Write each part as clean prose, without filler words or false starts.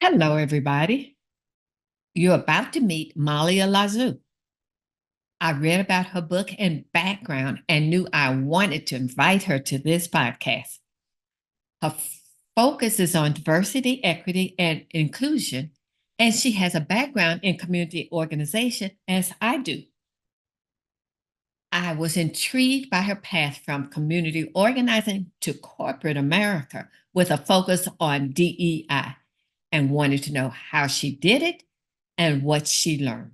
Hello, everybody. You're about to meet Malia Lazu. I read about her book and background and knew I wanted to invite her to this podcast. Her focus is on diversity, equity, and inclusion, and she has a background in community organization, as I do. I was intrigued by her path from community organizing to corporate America with a focus on DEI and wanted to know how she did it and what she learned.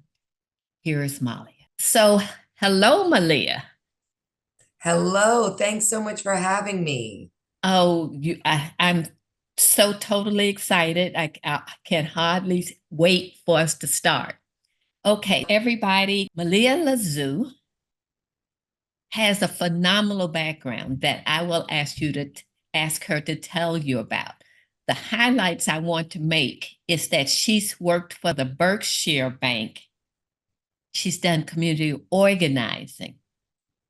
Here is Malia. So, hello, Malia. Hello, thanks so much for having me. I'm so totally excited. I can hardly wait for us to start. Okay, everybody, Malia Lazu has a phenomenal background that I will ask you to ask her to tell you about. The highlights I want to make is that she's worked for the Berkshire Bank. She's done community organizing.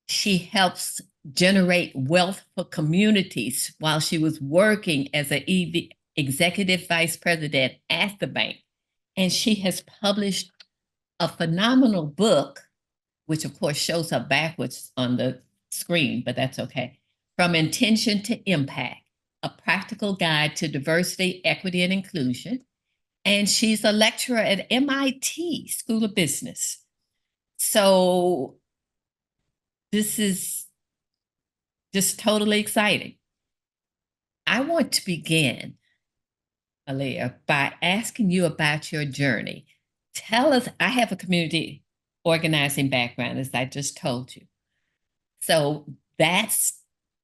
She helps generate wealth for communities while she was working as an executive vice president at the bank. And she has published a phenomenal book, which of course shows her backwards on the screen, but that's okay. From Intention to Impact, a practical guide to diversity, equity, and inclusion. And she's a lecturer at MIT School of Business. So this is just totally exciting. I want to begin, Aaliyah, by asking you about your journey. Tell us, I have a community organizing background, as I just told you. So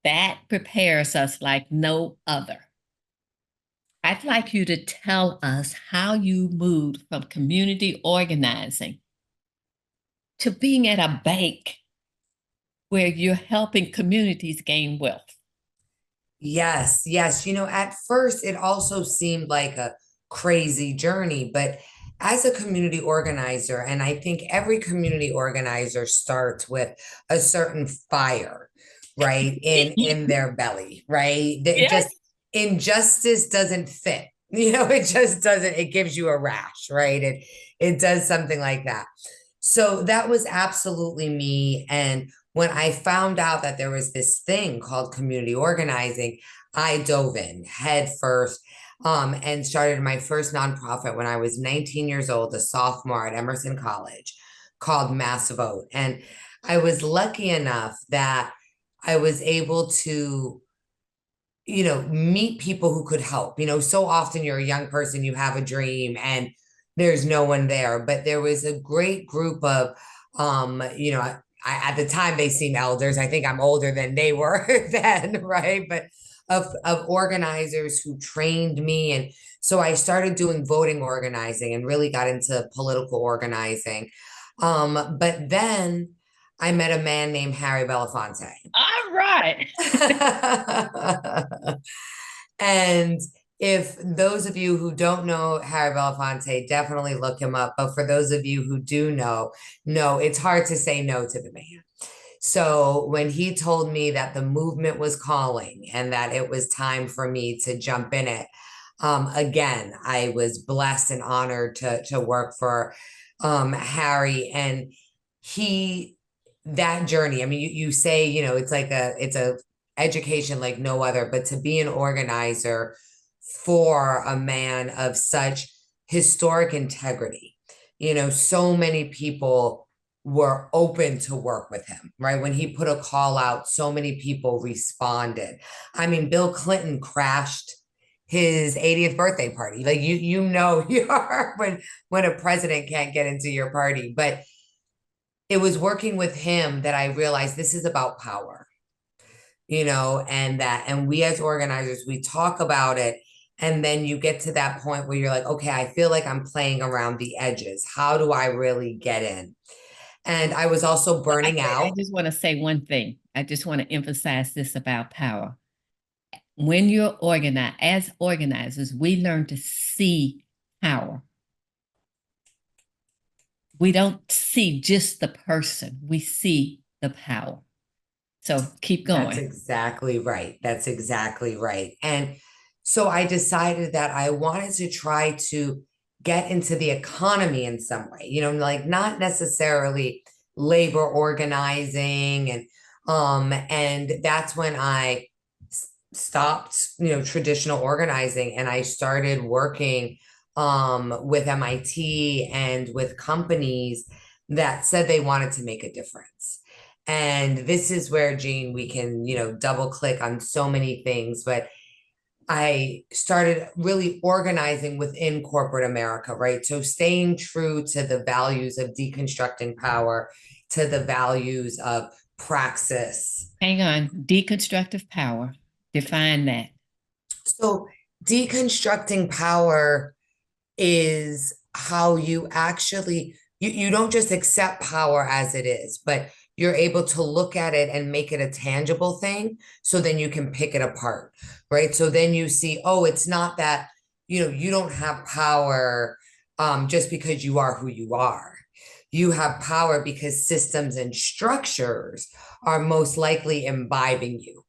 that prepares us like no other. I'd like you to tell us how you moved from community organizing to being at a bank where you're helping communities gain wealth. Yes, yes. At first, it also seemed like a crazy journey, but as a community organizer, and I think every community organizer starts with a certain fire, right, in their belly, right? That Yes. just injustice doesn't fit. It just doesn't, it gives you a rash, right? It does something like that. So that was absolutely me. And when I found out that there was this thing called community organizing, I dove in head first, and started my first nonprofit when I was 19 years old, a sophomore at Emerson College, called Mass Vote. And I was lucky enough that I was able to meet people who could help. So often you're a young person, you have a dream, and there's no one there. But there was a great group of, at the time they seemed elders. I think I'm older than they were then, right? But of organizers who trained me. And so I started doing voting organizing and really got into political organizing. But then I met a man named Harry Belafonte. All right. And if those of you who don't know Harry Belafonte, definitely look him up. But for those of you who do know, no, it's hard to say no to the man. So when he told me that the movement was calling and that it was time for me to jump in it, again, I was blessed and honored to work for Harry. And he that journey, I mean, you say, it's a education like no other, but to be an organizer for a man of such historic integrity, so many people were open to work with him, right? When he put a call out, so many people responded. I mean, Bill Clinton crashed his 80th birthday party. Like you are when a president can't get into your party. But it was working with him that I realized this is about power, and we as organizers, we talk about it. And then you get to that point where you're like, okay, I feel like I'm playing around the edges. How do I really get in? And I was also burning I out. just want to say one thing. I just want to emphasize this about power. When you're organized, as organizers, we learn to see power. We don't see just the person, we see the power. So keep That's going. exactly right. That's exactly right. And So I decided that I wanted to try to get into the economy in some way, like not necessarily labor organizing and that's when I stopped, traditional organizing and I started working with MIT and with companies that said they wanted to make a difference. And this is where, Jane, we can, double click on so many things, but I started really organizing within corporate America, right? So staying true to the values of deconstructing power, to the values of praxis. Hang on. Deconstructive power. Define that. So deconstructing power is how you actually you don't just accept power as it is, but you're able to look at it and make it a tangible thing, so then you can pick it apart, right? So then you see, oh, it's not that, you don't have power just because you are who you are. You have power because systems and structures are most likely imbibing you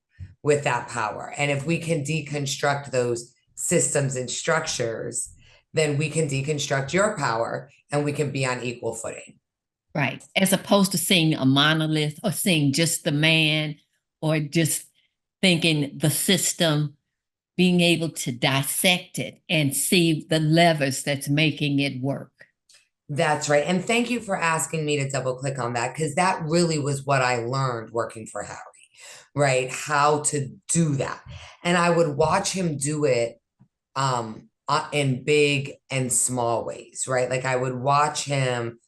with that power. And if we can deconstruct those systems and structures, then we can deconstruct your power and we can be on equal footing. Right. As opposed to seeing a monolith or seeing just the man or just thinking the system, being able to dissect it and see the levers that's making it work. That's right. And thank you for asking me to double click on that, because that really was what I learned working for Harry, right? How to do that. And I would watch him do it in big and small ways, right? Like I would watch him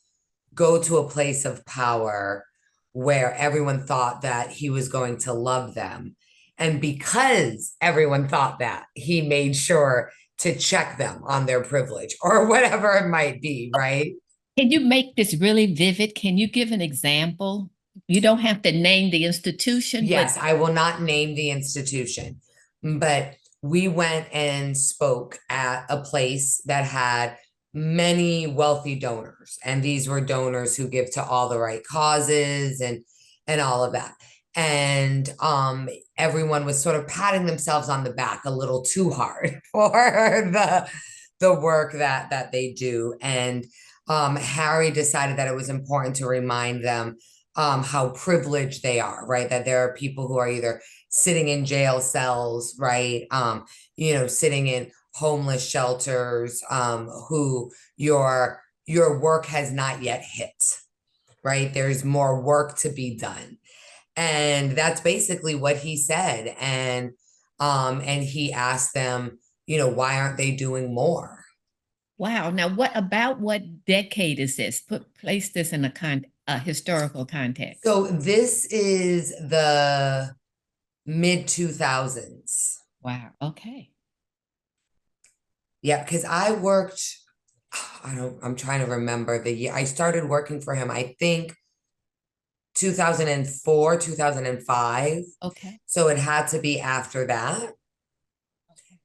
go to a place of power where everyone thought that he was going to love them. And because everyone thought that, he made sure to check them on their privilege or whatever it might be, right? Can you make this really vivid? Can you give an example? You don't have to name the institution, but Yes, I will not name the institution, but we went and spoke at a place that had many wealthy donors, and these were donors who give to all the right causes and all of that. And everyone was sort of patting themselves on the back a little too hard for the work that they do. And Harry decided that it was important to remind them how privileged they are, right? That there are people who are either sitting in jail cells, right? Sitting in homeless shelters, who your work has not yet hit, right? There's more work to be done. And that's basically what he said. And he asked them, why aren't they doing more? wow. Now, what decade is this? Place this in a historical context. So this is the mid 2000s. Wow. Okay. Yeah, because I'm trying to remember the year. I started working for him, I think 2004, 2005. Okay. So it had to be after that. Okay.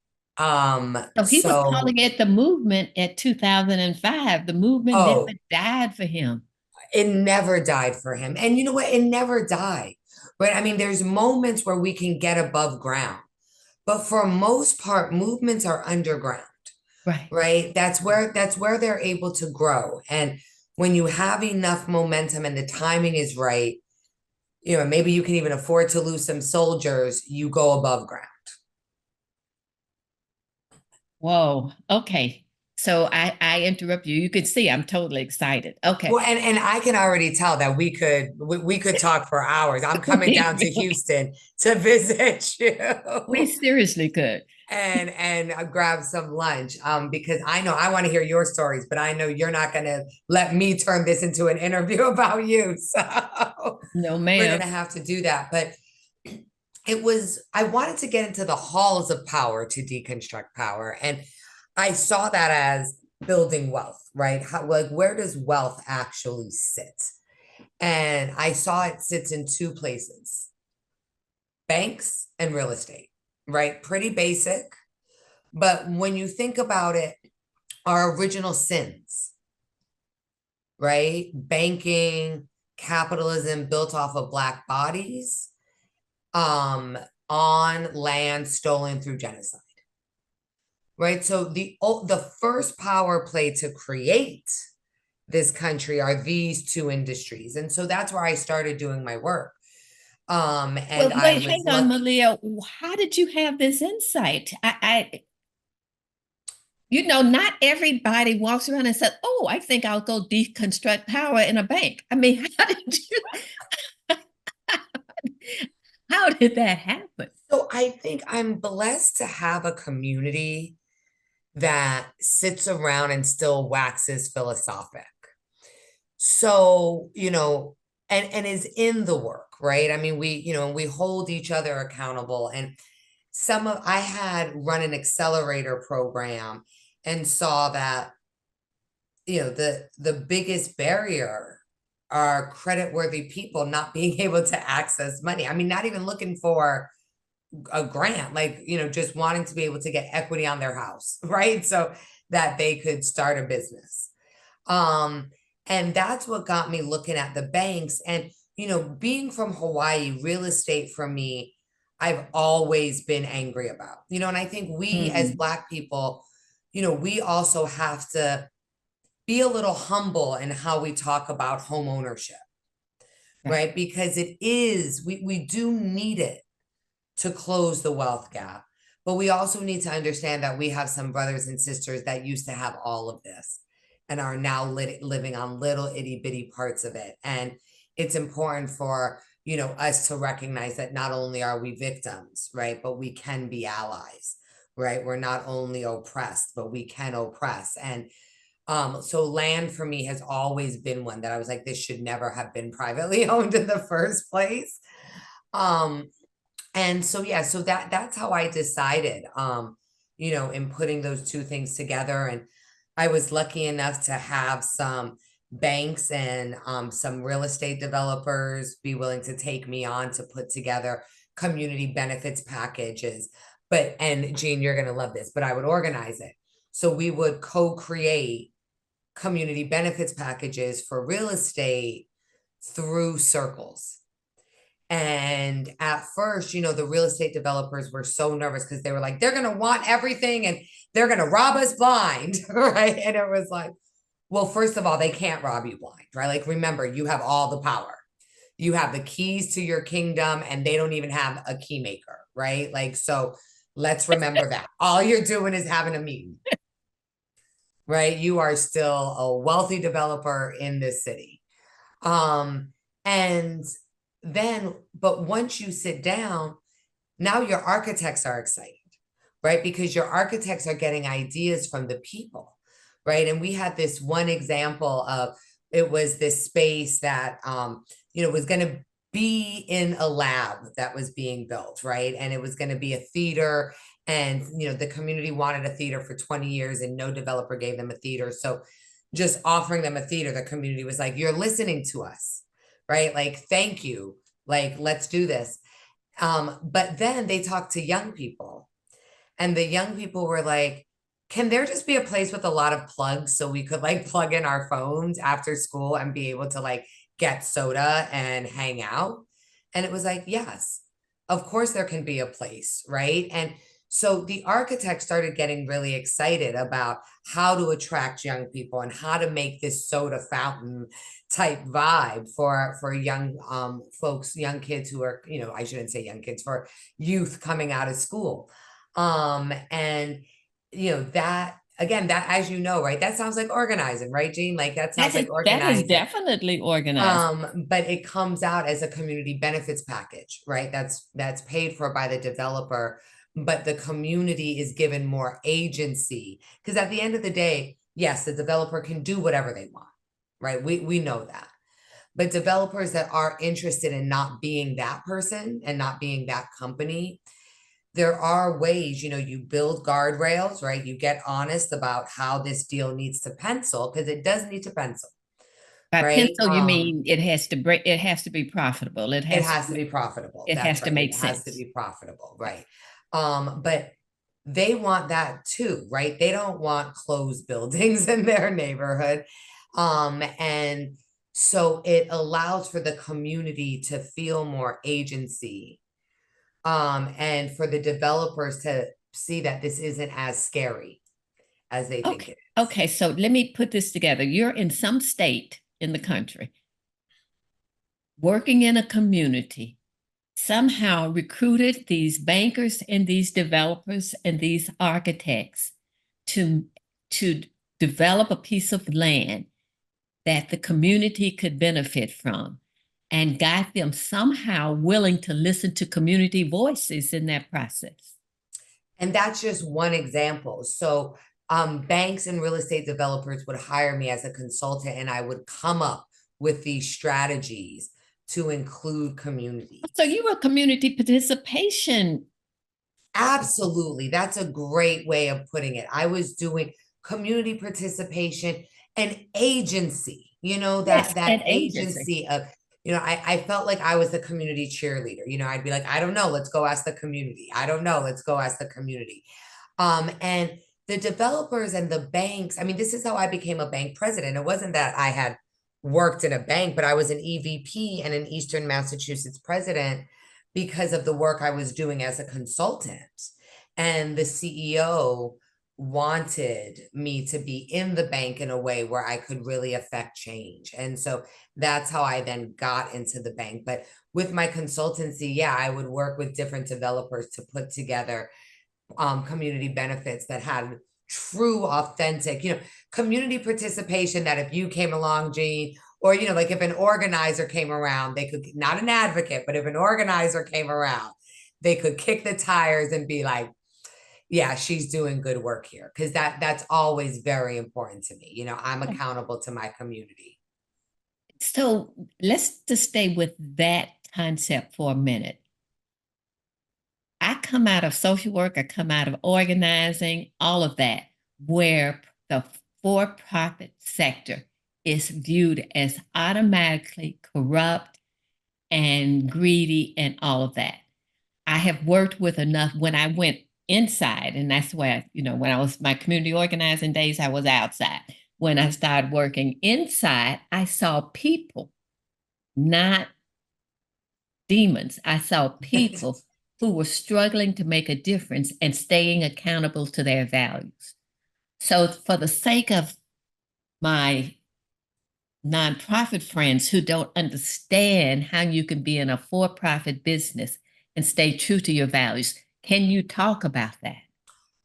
So he was So, calling it the movement at 2005. The movement never oh, died for him. it never died for him. And you know what? It never died, right? I mean, there's moments where we can get above ground, but for most part, movements are underground, Right. right? That's where they're able to grow. And when you have enough momentum and the timing is right, maybe you can even afford to lose some soldiers, you go above ground. Whoa. Okay. So I interrupt you. You can see I'm totally excited. Okay. Well, and I can already tell that we could talk for hours. I'm coming We down to really, Houston to visit we you seriously could. and grab some lunch because I know I want to hear your stories, but I know you're not going to let me turn this into an interview about you. So No, we're ma'am. going to have to do that. But I wanted to get into the halls of power to deconstruct power. And I saw that as building wealth, right? Like, where does wealth actually sit? And I saw it sits in two places: banks and real estate, right? Pretty basic. But when you think about it, our original sins, right? Banking, capitalism built off of Black bodies, um, on land stolen through genocide. right? So the first power play to create this country are these two industries. And so that's where I started doing my work. And Well, I wait, was hang on, lucky. Malia. How did you have this insight? Not everybody walks around and says, "Oh, I think I'll go deconstruct power in a bank." I mean, how did that happen? So I think I'm blessed to have a community that sits around and still waxes philosophic. So, and is in the work, right? I mean, we hold each other accountable. And I had run an accelerator program and saw that, the biggest barrier are credit-worthy people not being able to access money. I mean, not even looking for a grant, like, just wanting to be able to get equity on their house, right? So that they could start a business. Um, and that's what got me looking at the banks. And, being from Hawaii, real estate for me, I've always been angry about, and I think we as Mm, Black people, we also have to be a little humble in how we talk about home ownership, right. right? Because we do need it to close the wealth gap. But we also need to understand that we have some brothers and sisters that used to have all of this and are now living on little itty bitty parts of it. And it's important for, us to recognize that not only are we victims, right, but we can be allies, right? We're not only oppressed, but we can oppress. And so land for me has always been one that I was like, this should never have been privately owned in the first place. Um, and so yeah, so that's how I decided, in putting those two things together. And I was lucky enough to have some banks and some real estate developers be willing to take me on to put together community benefits packages. And Jean, you're gonna love this, but I would organize it. So we would co-create community benefits packages for real estate through circles. And at first, the real estate developers were so nervous because they were like, they're going to want everything and they're going to rob us blind. Right. And it was like, well, first of all, they can't rob you blind. Right. Like, remember, you have all the power. You have the keys to your kingdom and they don't even have a key maker. Right. Like, so let's remember that. All you're doing is having a meeting. Right. You are still a wealthy developer in this city. And then, but once you sit down, now your architects are excited, right? Because your architects are getting ideas from the people, right? And we had this one example of, it was this space that, was going to be in a lab that was being built, right? And it was going to be a theater. And, the community wanted a theater for 20 years and no developer gave them a theater. So just offering them a theater, the community was like, you're listening to us, right? Like, thank you. Like, let's do this. But then they talked to young people, and the young people were like, can there just be a place with a lot of plugs so we could like plug in our phones after school and be able to like get soda and hang out? And it was like, yes, of course there can be a place, right? And so the architect started getting really excited about how to attract young people and how to make this soda fountain type vibe for young folks, young kids who are, I shouldn't say young kids, for youth coming out of school. And that again, that, as you know, right, that sounds like organizing, right, Jean? Like, that sounds like That is organizing. definitely organized. But it comes out as a community benefits package, right? That's paid for by the developer, but the community is given more agency. Because at the end of the day, yes, the developer can do whatever they want, right? We know that. But developers that are interested in not being that person and not being that company, there are ways, you build guardrails, right? You get honest about how this deal needs to pencil, because it does need to pencil, By right? pencil, you mean it has to be profitable. It has to be profitable. It has That's to right. It make has to sense. be profitable, right? But they want that too, right? They don't want closed buildings in their neighborhood. And so it allows for the community to feel more agency, and for the developers to see that this isn't as scary as they think Okay. it is. Okay. So let me put this together. You're in some state in the country, working in a community, somehow recruited these bankers and these developers and these architects to, to develop a piece of land that the community could benefit from and got them somehow willing to listen to community voices in that process. And that's just one example. So banks and real estate developers would hire me as a consultant, and I would come up with these strategies to include communities. So you were community participation. Absolutely. That's a great way of putting it. I was doing community participation and agency, Yes, that an agency. agency of, I felt like I was the community cheerleader. I'd be like, I don't know, let's go ask the community. I don't know, let's go ask the community. And the developers and the banks, I mean, this is how I became a bank president. It wasn't that I had worked in a bank, but I was an EVP and an Eastern Massachusetts president because of the work I was doing as a consultant. And the CEO wanted me to be in the bank in a way where I could really affect change. And so that's how I then got into the bank. But with my consultancy, yeah, I would work with different developers to put together community benefits that had true, authentic, community participation. That if you came along, Jean, or, like if an organizer came around, they could, not an advocate, but if an organizer came around, they could kick the tires and be like, yeah, she's doing good work here. Cause that's always very important to me. I'm accountable to my community. So let's just stay with that concept for a minute. I come out of social work, I come out of organizing, all of that, where the for profit sector is viewed as automatically corrupt and greedy and all of that. I have worked with enough when I went inside, and that's where, when I was my community organizing days, I was outside. When I started working inside, I saw people, not demons. I saw people who were struggling to make a difference and staying accountable to their values. So, for the sake of my nonprofit friends who don't understand how you can be in a for profit business and stay true to your values, can you talk about that?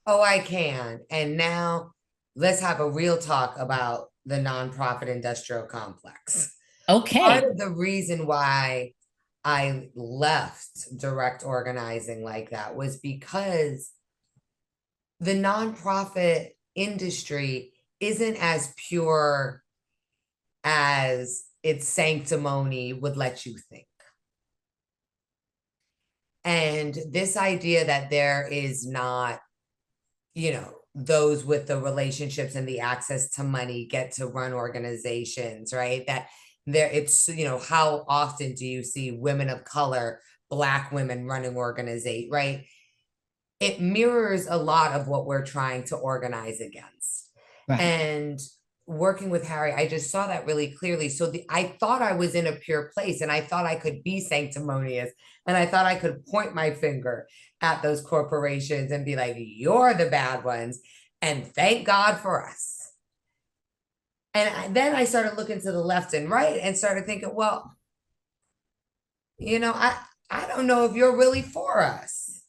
Oh, I can. And now let's have a real talk about the nonprofit industrial complex. Part Okay. of the reason why I left direct organizing like that was because the nonprofit industry isn't as pure as its sanctimony would let you think. And this idea that there is not, those with the relationships and the access to money get to run organizations, right? That there it's, how often do you see women of color, Black women running organization, right? It mirrors a lot of what we're trying to organize against. Right. And working with Harry, I just saw that really clearly. So I thought I was in a pure place, and I thought I could be sanctimonious, and I thought I could point my finger at those corporations and be like, you're the bad ones, and thank God for us. And then I started looking to the left and right and started thinking, well, I don't know if you're really for us.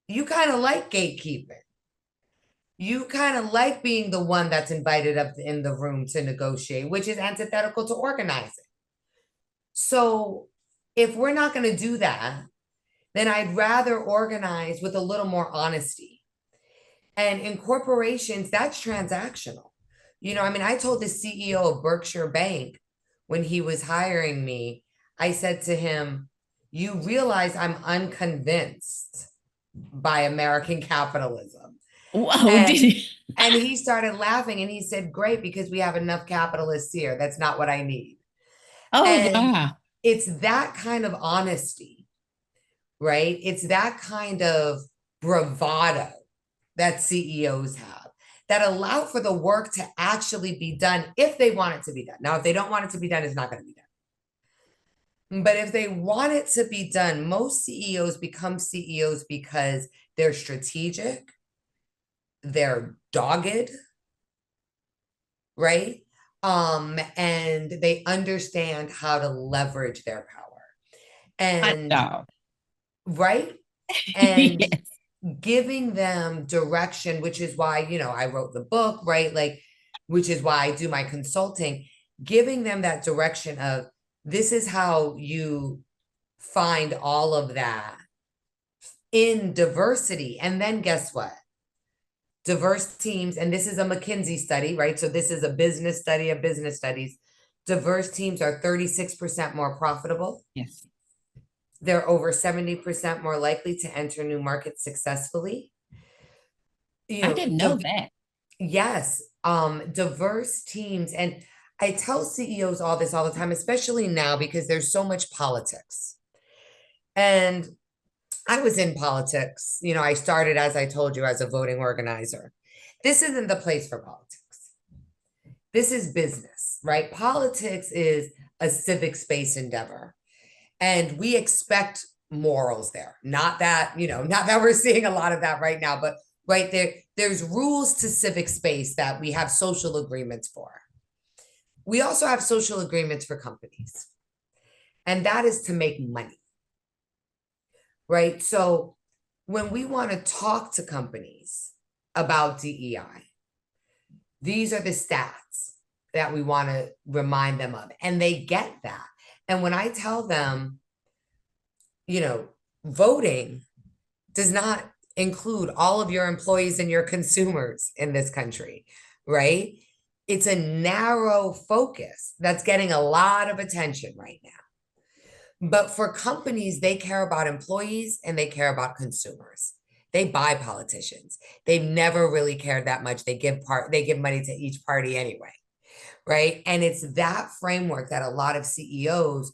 You kind of like gatekeeping. You kind of like being the one that's invited up in the room to negotiate, which is antithetical to organizing. So if we're not going to do that, then I'd rather organize with a little more honesty. And in corporations, that's transactional. I mean, I told the CEO of Berkshire Bank when he was hiring me, I said to him, you realize I'm unconvinced by American capitalism. Whoa, And did he? and he started laughing and he said, great, because we have enough capitalists here. That's not what I need. Oh, And wow. it's that kind of honesty, right? It's that kind of bravado that CEOs have that allow for the work to actually be done if they want it to be done. Now, if they don't want it to be done, it's not going to be done. But if they want it to be done, most CEOs become CEOs because they're strategic, they're dogged, right? And they understand how to leverage their power. Hot And dog. right? And Yes. giving them direction, which is why, I wrote the book, right? Like, which is why I do my consulting, giving them that direction of this is how you find all of that in diversity. And then guess what? Diverse teams, and this is a McKinsey study, right? So this is a business study of business studies. Diverse teams are 36% more profitable. Yes. They're over 70% more likely to enter new markets successfully. I didn't know that. Yes, diverse teams. And I tell CEOs all this all the time, especially now because there's so much politics. And I was in politics. I started, as I told you, as a voting organizer. This isn't the place for politics. This is business, right? Politics is a civic space endeavor. And we expect morals there. Not that, not that we're seeing a lot of that right now, but right there's rules to civic space that we have social agreements for. We also have social agreements for companies. And that is to make money. Right? So when we want to talk to companies about DEI, these are the stats that we want to remind them of. And they get that. And when I tell them, voting does not include all of your employees and your consumers in this country, right? It's a narrow focus that's getting a lot of attention right now. But for companies, they care about employees and they care about consumers. They buy politicians. They've never really cared that much. They give money to each party anyway, right? And it's that framework that a lot of CEOs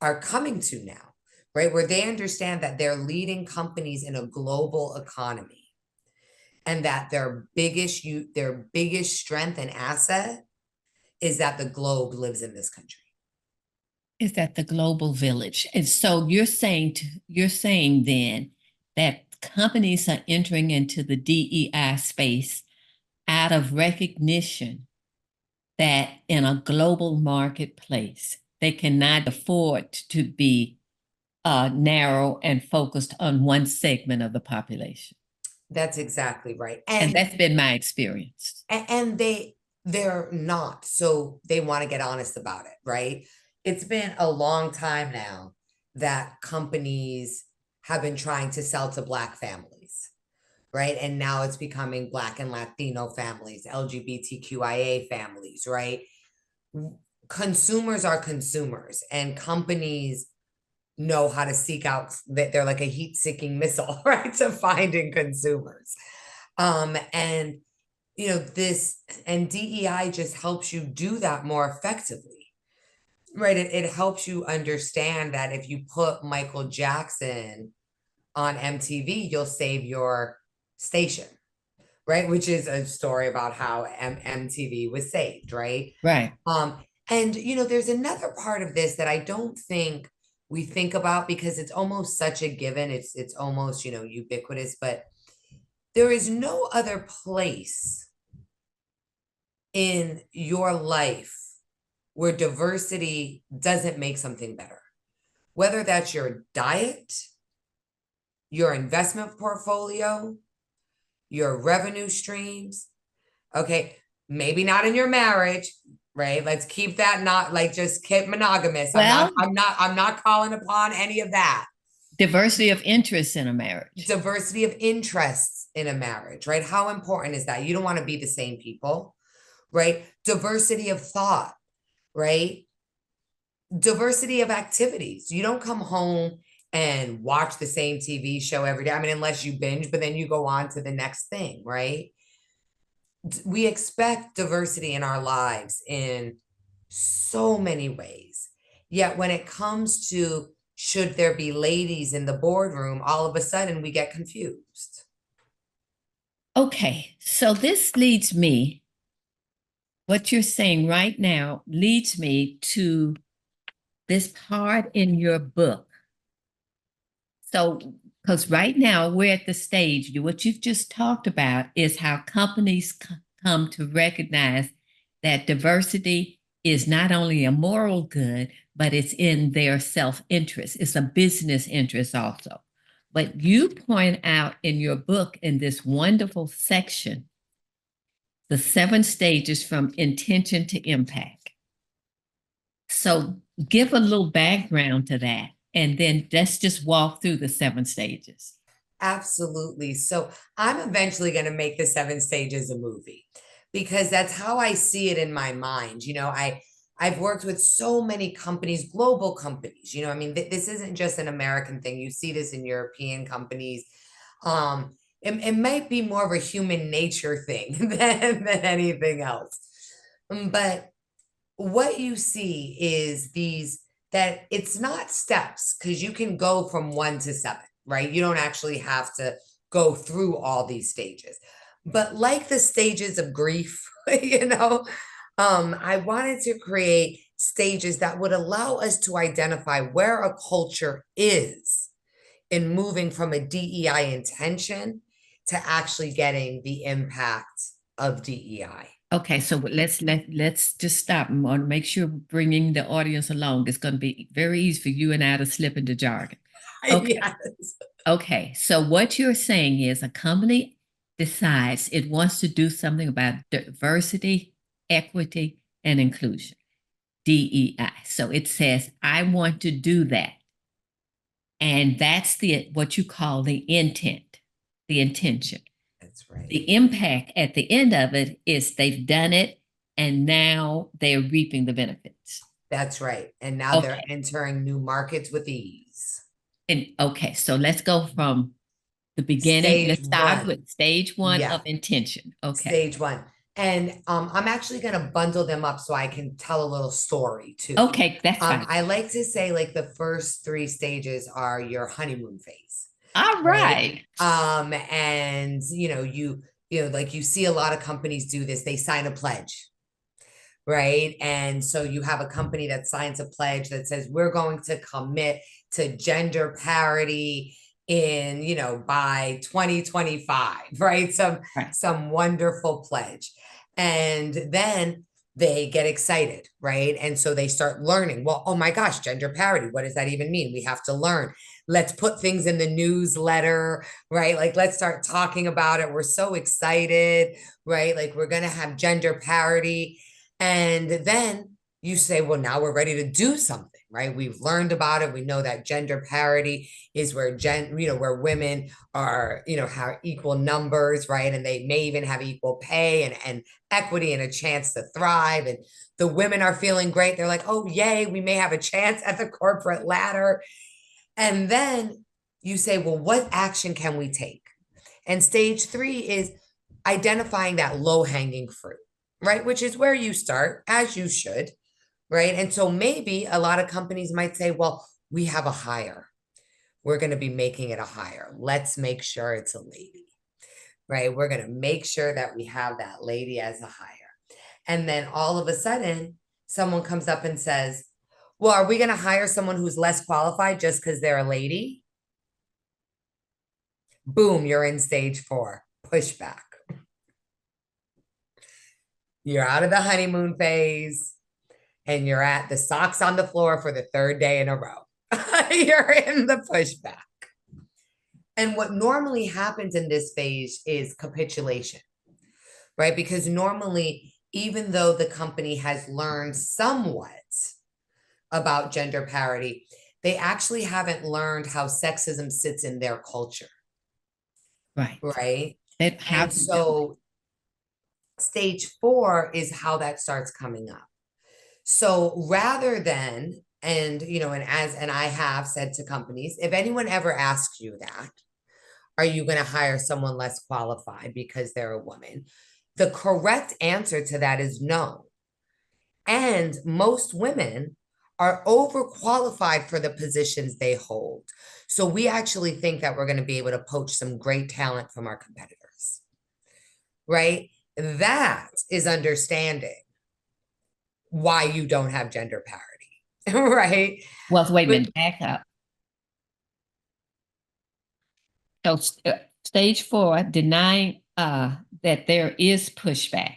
are coming to now, right? Where they understand that they're leading companies in a global economy and that their biggest strength and asset is that the globe lives in this country. Is that the global village? And so you're saying then that companies are entering into the DEI space out of recognition that in a global marketplace, they cannot afford to be narrow and focused on one segment of the population. That's exactly right. And that's been my experience. And they're not. So they want to get honest about it, right? It's been a long time now that companies have been trying to sell to Black families, right? And now it's becoming Black and Latino families, LGBTQIA families, right? Consumers are consumers, and companies know how to seek out that they're like a heat-seeking missile, right? To finding consumers. And DEI just helps you do that more effectively, right? It helps you understand that if you put Michael Jackson on MTV, you'll save your station, right? Which is a story about how MTV was saved, right? Right. And there's another part of this that I don't think we think about because it's almost such a given. It's almost, ubiquitous, but there is no other place in your life where diversity doesn't make something better. Whether that's your diet, your investment portfolio, your revenue streams. Okay, maybe not in your marriage, right? Let's keep that not like just keep monogamous. Well, I'm not calling upon any of that. Diversity of interests in a marriage. Diversity of interests in a marriage, right? How important is that? You don't want to be the same people, right? Diversity of thought, right? Diversity of activities. You don't come home and watch the same TV show every day. I mean, unless you binge, but then you go on to the next thing, right? We expect diversity in our lives in so many ways. Yet when it comes to should there be ladies in the boardroom, all of a sudden we get confused. Okay, so this leads me, what you're saying right now leads me to this part in your book. So Because right now we're at the stage, what you've just talked about is how companies come to recognize that diversity is not only a moral good, but it's in their self-interest. It's a business interest also. But you point out in your book in this wonderful section, the 7 stages from intention to impact. So give a little background to that, and then let's just walk through the 7 stages. Absolutely. So I'm eventually going to make the 7 stages a movie because that's how I see it in my mind. I've worked with so many companies, global companies. I mean, this isn't just an American thing. You see this in European companies. It might be more of a human nature thing than anything else. But what you see is that it's not steps because you can go from 1 to 7, right? You don't actually have to go through all these stages. But like the stages of grief, I wanted to create stages that would allow us to identify where a culture is in moving from a DEI intention to actually getting the impact of DEI. Okay, so let's just stop and want to make sure we're bringing the audience along. It's going to be very easy for you and I to slip into jargon. Okay. Yes. Okay, so what you're saying is a company decides it wants to do something about diversity, equity, and inclusion, DEI. So it says, I want to do that. And that's what you call the intent, the intention. That's right. The impact at the end of it is they've done it and now they're reaping the benefits. That's right. And now they're entering new markets with ease. And okay, so let's go from the beginning. Let's start with stage 1 of intention. Okay. Stage 1. And I'm actually going to bundle them up so I can tell a little story too. Okay, that's fine. I like to say like the first 3 stages are your honeymoon phase. All right. And like you see a lot of companies do this, they sign a pledge. Right. And so you have a company that signs a pledge that says, we're going to commit to gender parity by 2025, right? Some wonderful pledge. And then they get excited, right? And so they start learning, well, oh my gosh, gender parity, what does that even mean? We have to learn. Let's put things in the newsletter, right? Like, let's start talking about it. We're so excited, right? Like, we're going to have gender parity. And then you say, well, now we're ready to do something, right? We've learned about it. We know that gender parity is where where women are, have equal numbers, right? And they may even have equal pay and equity and a chance to thrive. And the women are feeling great. They're like, oh, yay, we may have a chance at the corporate ladder. And then you say, well, what action can we take? And stage 3 is identifying that low-hanging fruit, right? Which is where you start, as you should, right? And so maybe a lot of companies might say, well, we have a hire. We're going to be making it a hire. Let's make sure it's a lady, right? We're going to make sure that we have that lady as a hire. And then all of a sudden, someone comes up and says, well, are we going to hire someone who's less qualified just because they're a lady? Boom, you're in stage 4, pushback. You're out of the honeymoon phase and you're at the socks on the floor for the 3rd day in a row. You're in the pushback. And what normally happens in this phase is capitulation, right? Because normally, even though the company has learned somewhat about gender parity, they actually haven't learned how sexism sits in their culture. Right. Right. And so stage 4 is how that starts coming up. So rather than, and I have said to companies, if anyone ever asks you that, are you going to hire someone less qualified because they're a woman? The correct answer to that is no. And most women are overqualified for the positions they hold. So we actually think that we're going to be able to poach some great talent from our competitors, right? That is understanding why you don't have gender parity, right? Well, wait a minute, back up. So stage 4, denying that there is pushback.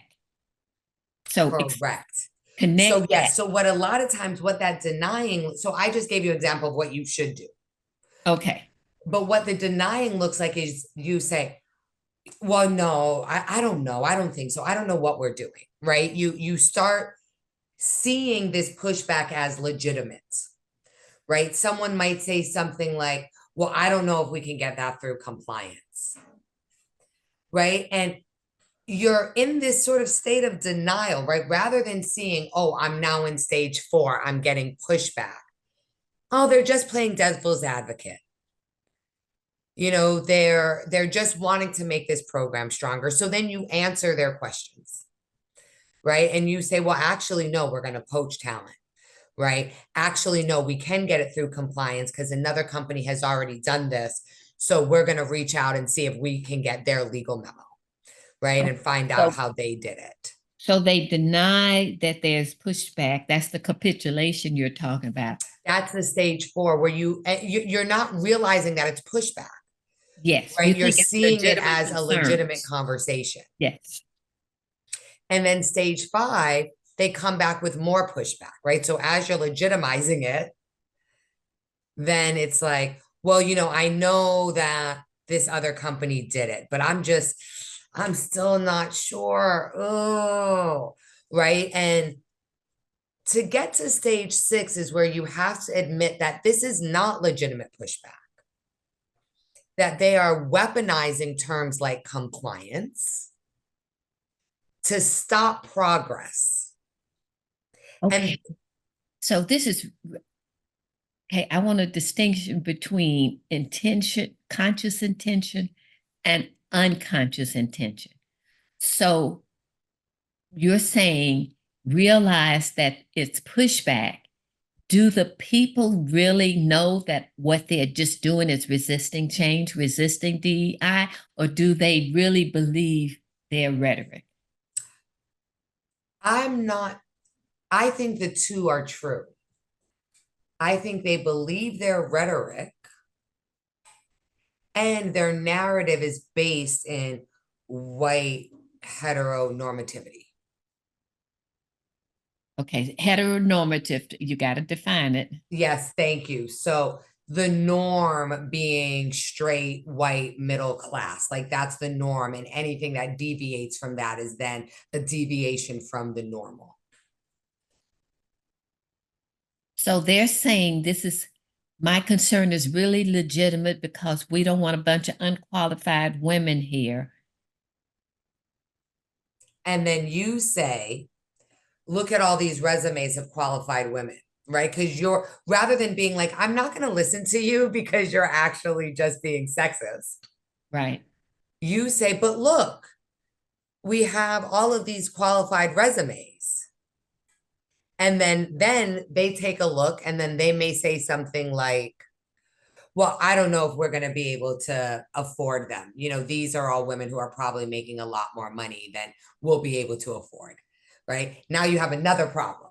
So Correct. So connect that. yes, so what a lot of times what that denying, so I just gave you an example of what you should do. Okay. But what the denying looks like is you say, well, no, I don't know. I don't think so. I don't know what we're doing, right? You start seeing this pushback as legitimate, right? Someone might say something like, well, I don't know if we can get that through compliance, right? And you're in this sort of state of denial, right? Rather than seeing, oh, I'm now in stage 4, I'm getting pushback. Oh, they're just playing devil's advocate. You know, they're just wanting to make this program stronger. So then you answer their questions, right? And you say, well, actually, no, we're going to poach talent, right? Actually, no, we can get it through compliance because another company has already done this. So we're going to reach out and see if we can get their legal memo, right? And find out So, how they did it. so they deny that there's pushback. That's the capitulation you're talking about. That's the stage 4 where you're not realizing that it's pushback, Yes, you right? You're think it's seeing it legitimate as a legitimate concerns. conversation. Yes. And then stage 5, they come back with more pushback, right? So as you're legitimizing it, then it's like, well, you know, I know that this other company did it, but I'm still not sure. Oh, right. And to get to stage 6 is where you have to admit that this is not legitimate pushback, that they are weaponizing terms like compliance to stop progress. Okay. And So this is okay. I want a distinction between intention, conscious intention, and unconscious intention. So you're saying realize that it's pushback. Do the people really know that what they're just doing is resisting change, resisting DEI, or do they really believe their rhetoric? I'm not, I think the two are true. I think they believe their rhetoric and their narrative is based in white heteronormativity. Okay, heteronormative, you got to define it. Yes, thank you. So the norm being straight, white, middle class, like that's the norm. And anything that deviates from that is then a deviation from the normal. So they're saying this is my concern is really legitimate because we don't want a bunch of unqualified women here. And then you say, look at all these resumes of qualified women, right? Because you're rather than being like, I'm not going to listen to you because you're actually just being sexist. Right. You say, but look, we have all of these qualified resumes. And then they take a look and then they may say something like, well, I don't know if we're going to be able to afford them. You know, these are all women who are probably making a lot more money than we'll be able to afford. Right. Now you have another problem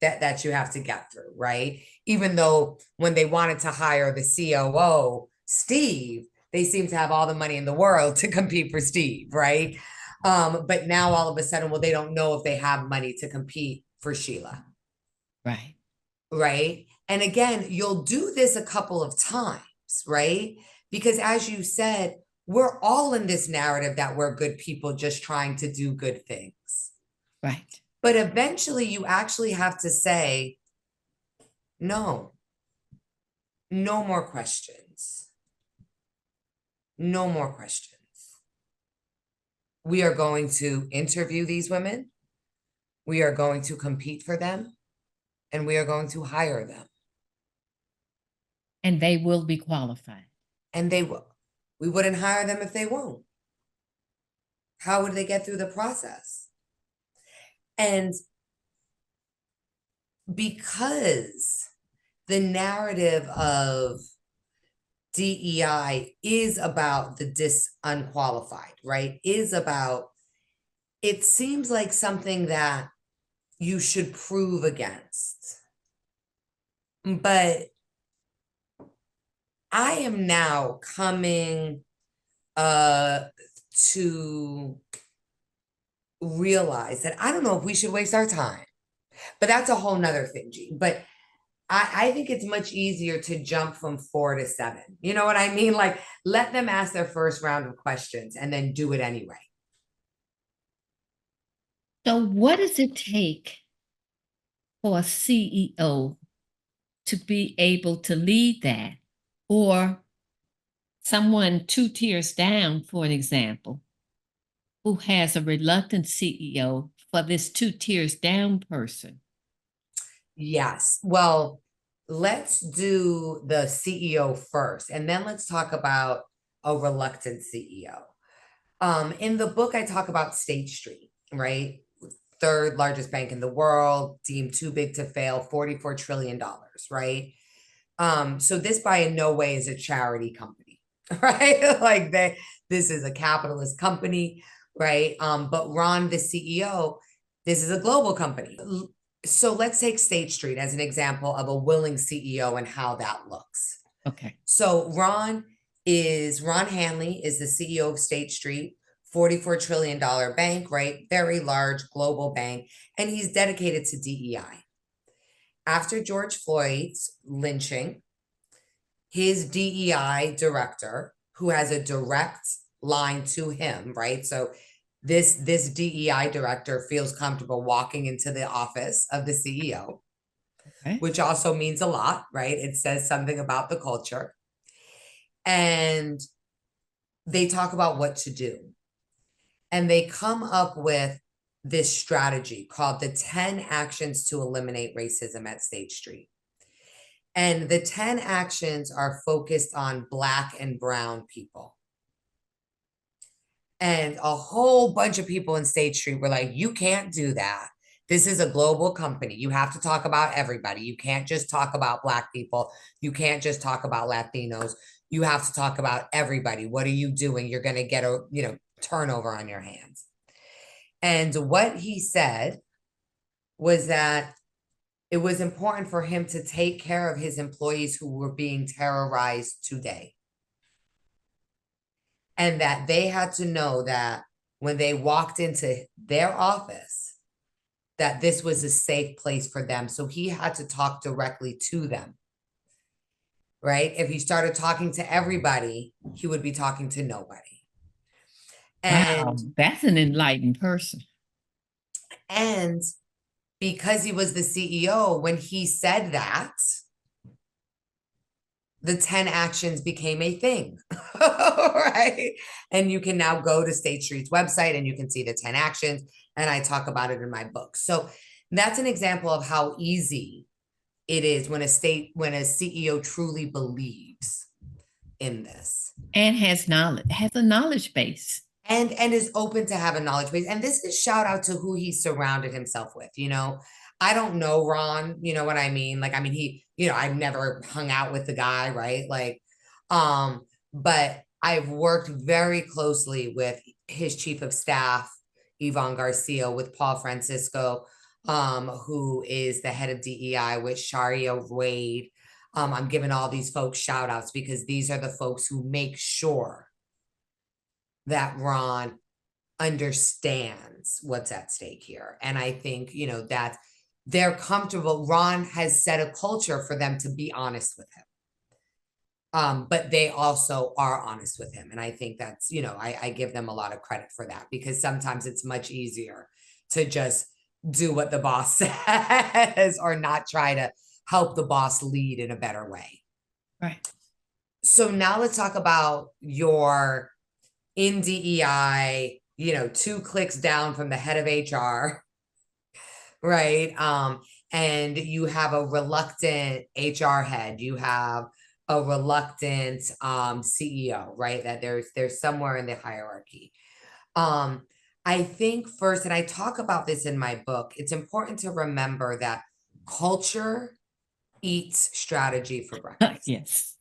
that you have to get through, right? Even though when they wanted to hire the COO, Steve, they seem to have all the money in the world to compete for Steve, right? But now all of a sudden, well, they don't know if they have money to compete for Sheila. Right. Right. And again, you'll do this a couple of times, right? Because as you said, we're all in this narrative that we're good people just trying to do good things. Right. But eventually you actually have to say, no, no more questions. No more questions. We are going to interview these women. We are going to compete for them and we are going to hire them. And they will be qualified. And they will. We wouldn't hire them if they won't. How would they get through the process? And because the narrative of DEI is about the unqualified, right? Is about, it seems like something that you should prove against. But I am now coming to realize that I don't know if we should waste our time, but that's a whole nother thing, Gene. But I think it's much easier to jump from 4 to 7. You know what I mean? Like, let them ask their first round of questions and then do it anyway. So, what does it take for a CEO to be able to lead that, or someone 2 tiers down, for an example, who has a reluctant CEO for this 2 tiers down person? Yes. Well, let's do the CEO first, and then let's talk about a reluctant CEO. In the book, I talk about State Street, right? Third largest bank in the world, deemed too big to fail, $44 trillion, right? So this by no way is a charity company, right? Like this is a capitalist company, right? But Ron, the CEO, this is a global company. So let's take State Street as an example of a willing CEO and how that looks. Okay. So Ron Hanley is the CEO of State Street, $44 trillion bank, right? Very large global bank, and he's dedicated to DEI. After George Floyd's lynching, his DEI director, who has a direct line to him, right? So this DEI director feels comfortable walking into the office of the CEO, Okay. which also means a lot, right? It says something about the culture. And they talk about what to do. And they come up with this strategy called the 10 actions to eliminate racism at State Street. And the 10 actions are focused on Black and brown people. And a whole bunch of people in State Street were like, you can't do that. This is a global company. You have to talk about everybody. You can't just talk about Black people. You can't just talk about Latinos. You have to talk about everybody. What are you doing? You're going to get a, turnover on your hands. And what he said was that it was important for him to take care of his employees who were being terrorized today. And that they had to know that when they walked into their office, that this was a safe place for them. So he had to talk directly to them, right? If he started talking to everybody, he would be talking to nobody. Wow, And that's an enlightened person. and because he was the CEO, when he said that, the 10 actions became a thing, right? And you can now go to State Street's website and you can see the 10 actions. And I talk about it in my book. So that's an example of how easy it is when a CEO truly believes in this. And has knowledge, has a knowledge base. And is open to have a knowledge base. And this is shout out to who he surrounded himself with. I don't know Ron, you know what I mean? Like, I mean, I've never hung out with the guy, right? Like, but I've worked very closely with his chief of staff, Yvonne Garcia, with Paul Francisco, who is the head of DEI, with Sharia Wade. I'm giving all these folks shout outs because these are the folks who make sure that Ron understands what's at stake here. And I think, that they're comfortable. Ron has set a culture for them to be honest with him. But they also are honest with him. And I think that's, I give them a lot of credit for that, because sometimes it's much easier to just do what the boss says or not try to help the boss lead in a better way. Right. So now let's talk about your in DEI, 2 clicks down from the head of HR, right? And you have a reluctant HR head, you have a reluctant CEO, right? That there's somewhere in the hierarchy. I think first, and I talk about this in my book, it's important to remember that culture eats strategy for breakfast. Yes.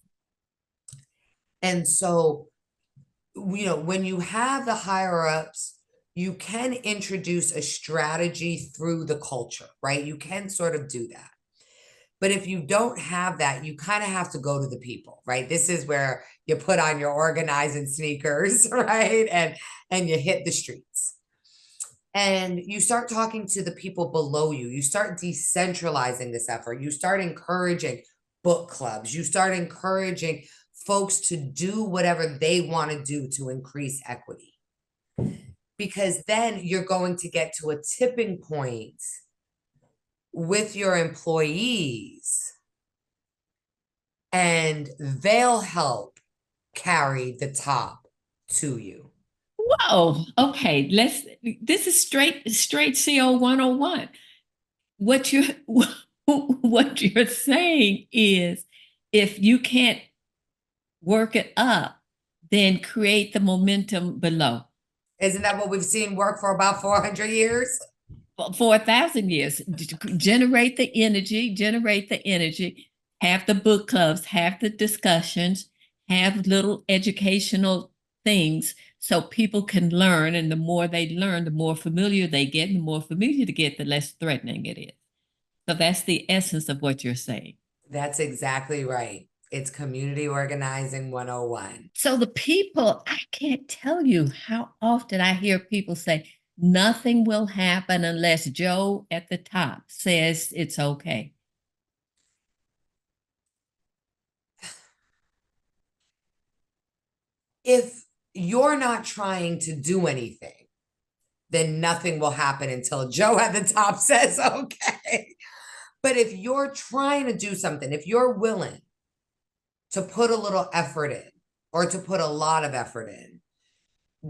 And so, when you have the higher ups, you can introduce a strategy through the culture, right? You can sort of do that. But if you don't have that, you kind of have to go to the people, right? This is where you put on your organizing sneakers, right? And you hit the streets. And you start talking to the people below you. You start decentralizing this effort. You start encouraging book clubs. You start encouraging folks to do whatever they want to do to increase equity. Because then you're going to get to a tipping point with your employees, and they'll help carry the top to you. Whoa. Okay. This is straight CO 101. What you're saying is if you can't work it up, then create the momentum below. Isn't that what we've seen work for about 400 years? For 1,000 years. Generate the energy, have the book clubs, have the discussions, have little educational things so people can learn. And the more they learn, the more familiar they get. And the more familiar they get, the less threatening it is. So that's the essence of what you're saying. That's exactly right. It's community organizing 101. So the people, I can't tell you how often I hear people say, nothing will happen unless Joe at the top says it's okay. If you're not trying to do anything, then nothing will happen until Joe at the top says okay. But if you're trying to do something, if you're willing to put a little effort in or to put a lot of effort in,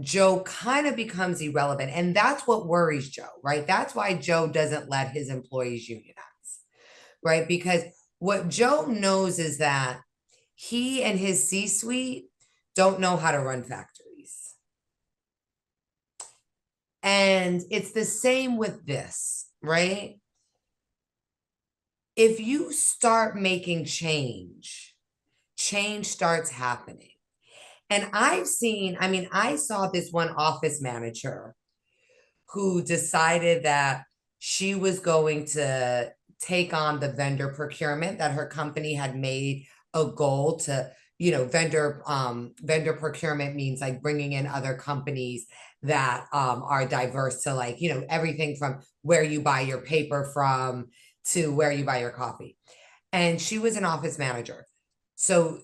Joe kind of becomes irrelevant. And that's what worries Joe, right? That's why Joe doesn't let his employees unionize, right? Because what Joe knows is that he and his C-suite don't know how to run factories. And it's the same with this, right? If you start making change, change starts happening. And I saw this one office manager who decided that she was going to take on the vendor procurement, that her company had made a goal to, vendor procurement means like bringing in other companies that are diverse to, like, everything from where you buy your paper from to where you buy your coffee. And she was an office manager. So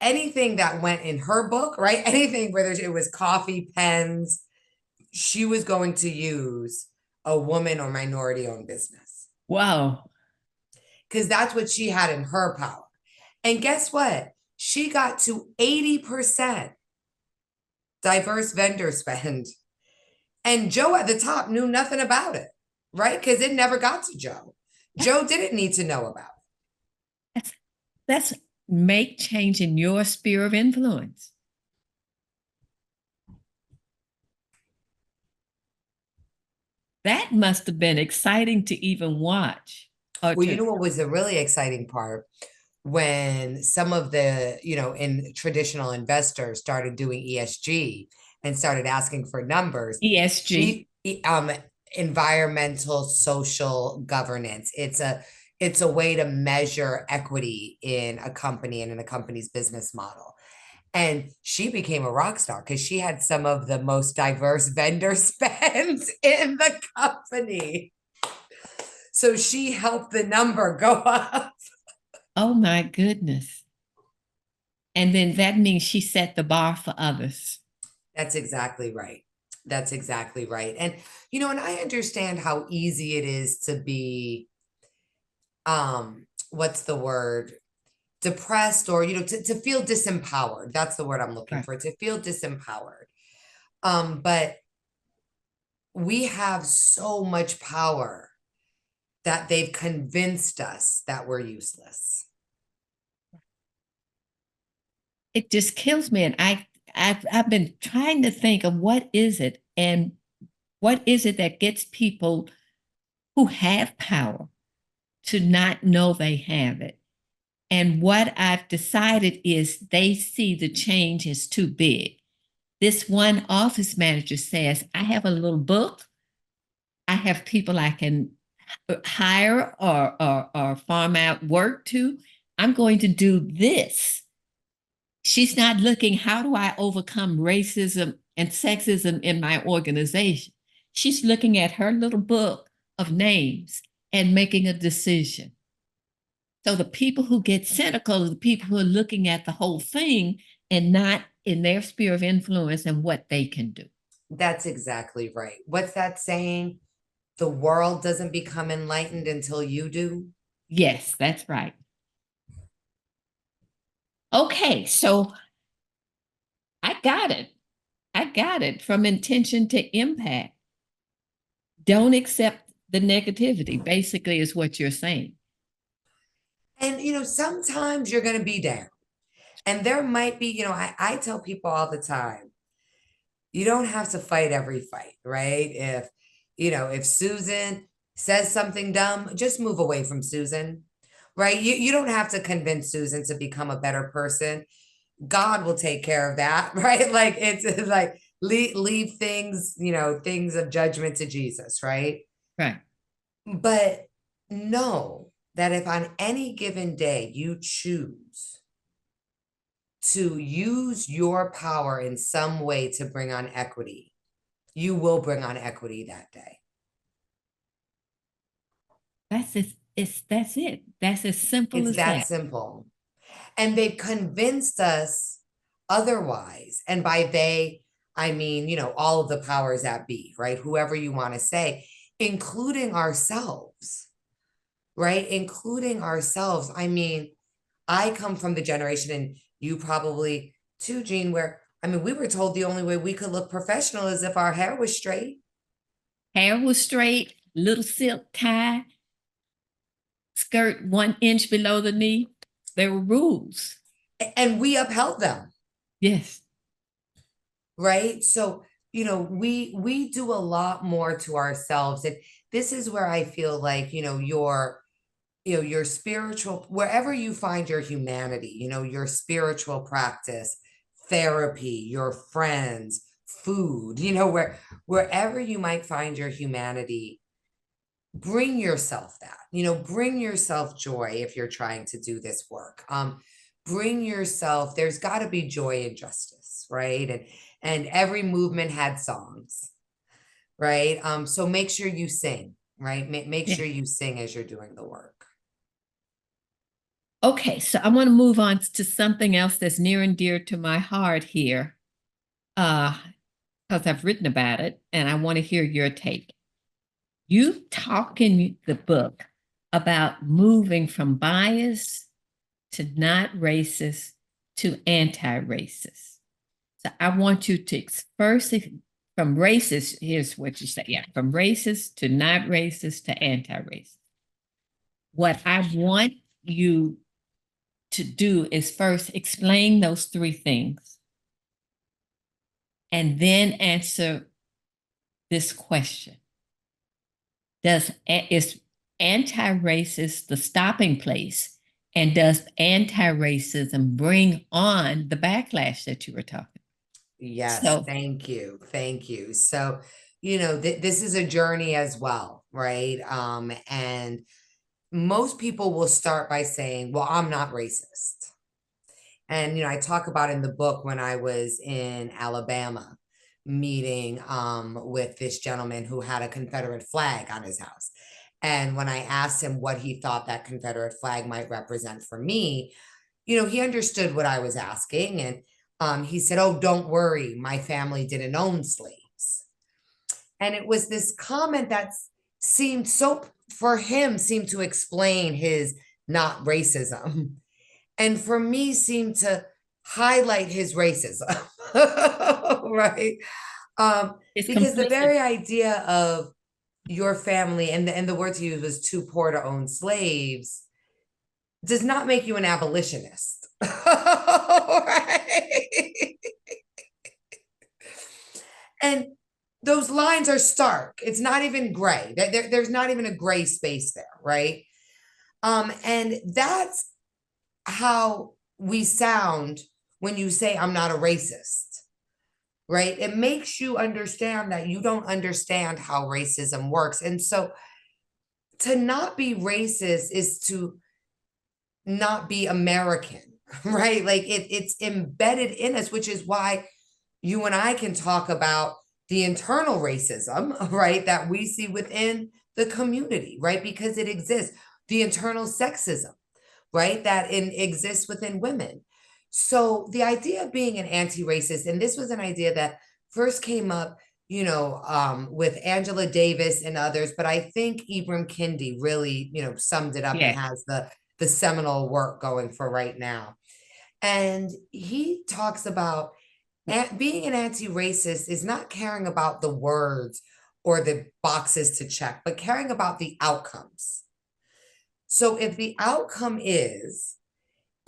anything that went in her book, right? Anything, whether it was coffee, pens, she was going to use a woman or minority owned business. Wow. Because that's what she had in her power. And guess what? She got to 80% diverse vendor spend. And Joe at the top knew nothing about it, right? Because it never got to Joe. Joe didn't need to know about it. That's make change in your sphere of influence. That must have been exciting to even watch. Well, you know what was a really exciting part? When some of the, in traditional investors started doing ESG and started asking for numbers. ESG. Environmental social governance. It's a way to measure equity in a company and in a company's business model. And she became a rock star because she had some of the most diverse vendor spends in the company. So she helped the number go up. Oh my goodness. And then that means she set the bar for others. That's exactly right. That's exactly right. And, and I understand how easy it is to be, what's the word? Depressed, or, to feel disempowered. That's the word I'm looking for, to feel disempowered. But we have so much power that they've convinced us that we're useless. It just kills me. And I've been trying to think of what is it, and what is it that gets people who have power to not know they have it. And what I've decided is they see the change is too big. This one office manager says, I have a little book. I have people I can hire or farm out work to. I'm going to do this. She's not looking, how do I overcome racism and sexism in my organization? She's looking at her little book of names and making a decision. So the people who get cynical are the people who are looking at the whole thing and not in their sphere of influence and what they can do. That's exactly right. What's that saying? The world doesn't become enlightened until you do. Yes, that's right. Okay, so I got it. I got it from intention to impact. Don't accept the negativity, basically, is what you're saying. And, sometimes you're going to be down. And there might be, I tell people all the time, you don't have to fight every fight, right? If Susan says something dumb, just move away from Susan, right? You don't have to convince Susan to become a better person. God will take care of that, right? Like it's like leave things, things of judgment to Jesus, right? Right. But know that if on any given day you choose to use your power in some way to bring on equity, you will bring on equity that day. That's it. That's it. That's as simple It's as that that. simple. And they've convinced us otherwise. And by they, I mean, all of the powers that be, right? Whoever you want to say, including ourselves, right? Including ourselves. I mean, I come from the generation, and you probably too, Jean, where we were told the only way we could look professional is if our hair was straight. Hair was straight, little silk tie, skirt 1 inch below the knee. There were rules. And we upheld them. Yes. Right. So, we do a lot more to ourselves. And this is where I feel like, your spiritual, wherever you find your humanity, your spiritual practice, therapy, your friends, food, wherever you might find your humanity, bring yourself that, bring yourself joy if you're trying to do this work. Bring yourself, there's got to be joy and justice, right? And every movement had songs, right? So make sure you sing, right? Make sure you sing as you're doing the work. Okay, so I want to move on to something else that's near and dear to my heart here, because I've written about it and I want to hear your take. You talk in the book about moving from bias to not racist to anti-racist. So I want you to first, from racist, here's what you say. Yeah, from racist to not racist to anti-racist. What I want you to do is first explain those three things and then answer this question. Is anti-racist the stopping place? And does anti-racism bring on the backlash that you were talking about? Yes, So, thank you. Thank you. So, this is a journey as well, right? And most people will start by saying, well, I'm not racist. And, I talk about in the book when I was in Alabama meeting with this gentleman who had a Confederate flag on his house. And when I asked him what he thought that Confederate flag might represent for me, he understood what I was asking. And he said, oh, don't worry, my family didn't own slaves. And it was this comment that seemed for him, seemed to explain his not racism. And for me, seemed to highlight his racism, right? it's Because the completely, very idea of your family, and the words he used was too poor to own slaves, does not make you an abolitionist. Right? And those lines are stark. It's not even gray. There's not even a gray space there, right? And that's how we sound when you say, I'm not a racist, right? It makes you understand that you don't understand how racism works. And so to not be racist is to not be American, right? Like it's embedded in us, which is why you and I can talk about the internal racism, right, that we see within the community, right? Because it exists. The internal sexism, right, that exists within women. So the idea of being an anti-racist, and this was an idea that first came up, with Angela Davis and others, but I think Ibram Kendi really, summed it up and Yeah. has the seminal work going for right now. And he talks about being an anti-racist is not caring about the words or the boxes to check, but caring about the outcomes. So if the outcome is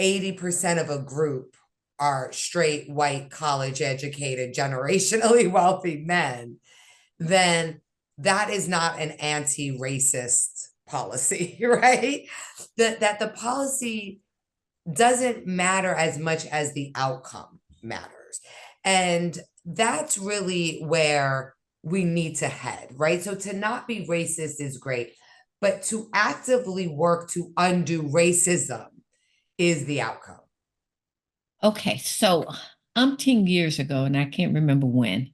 80% of a group are straight, white, college educated, generationally wealthy men, then that is not an anti-racist policy, right? That the policy doesn't matter as much as the outcome matters. And that's really where we need to head, right? So to not be racist is great, but to actively work to undo racism is the outcome. Okay, so umpteen years ago, and I can't remember when,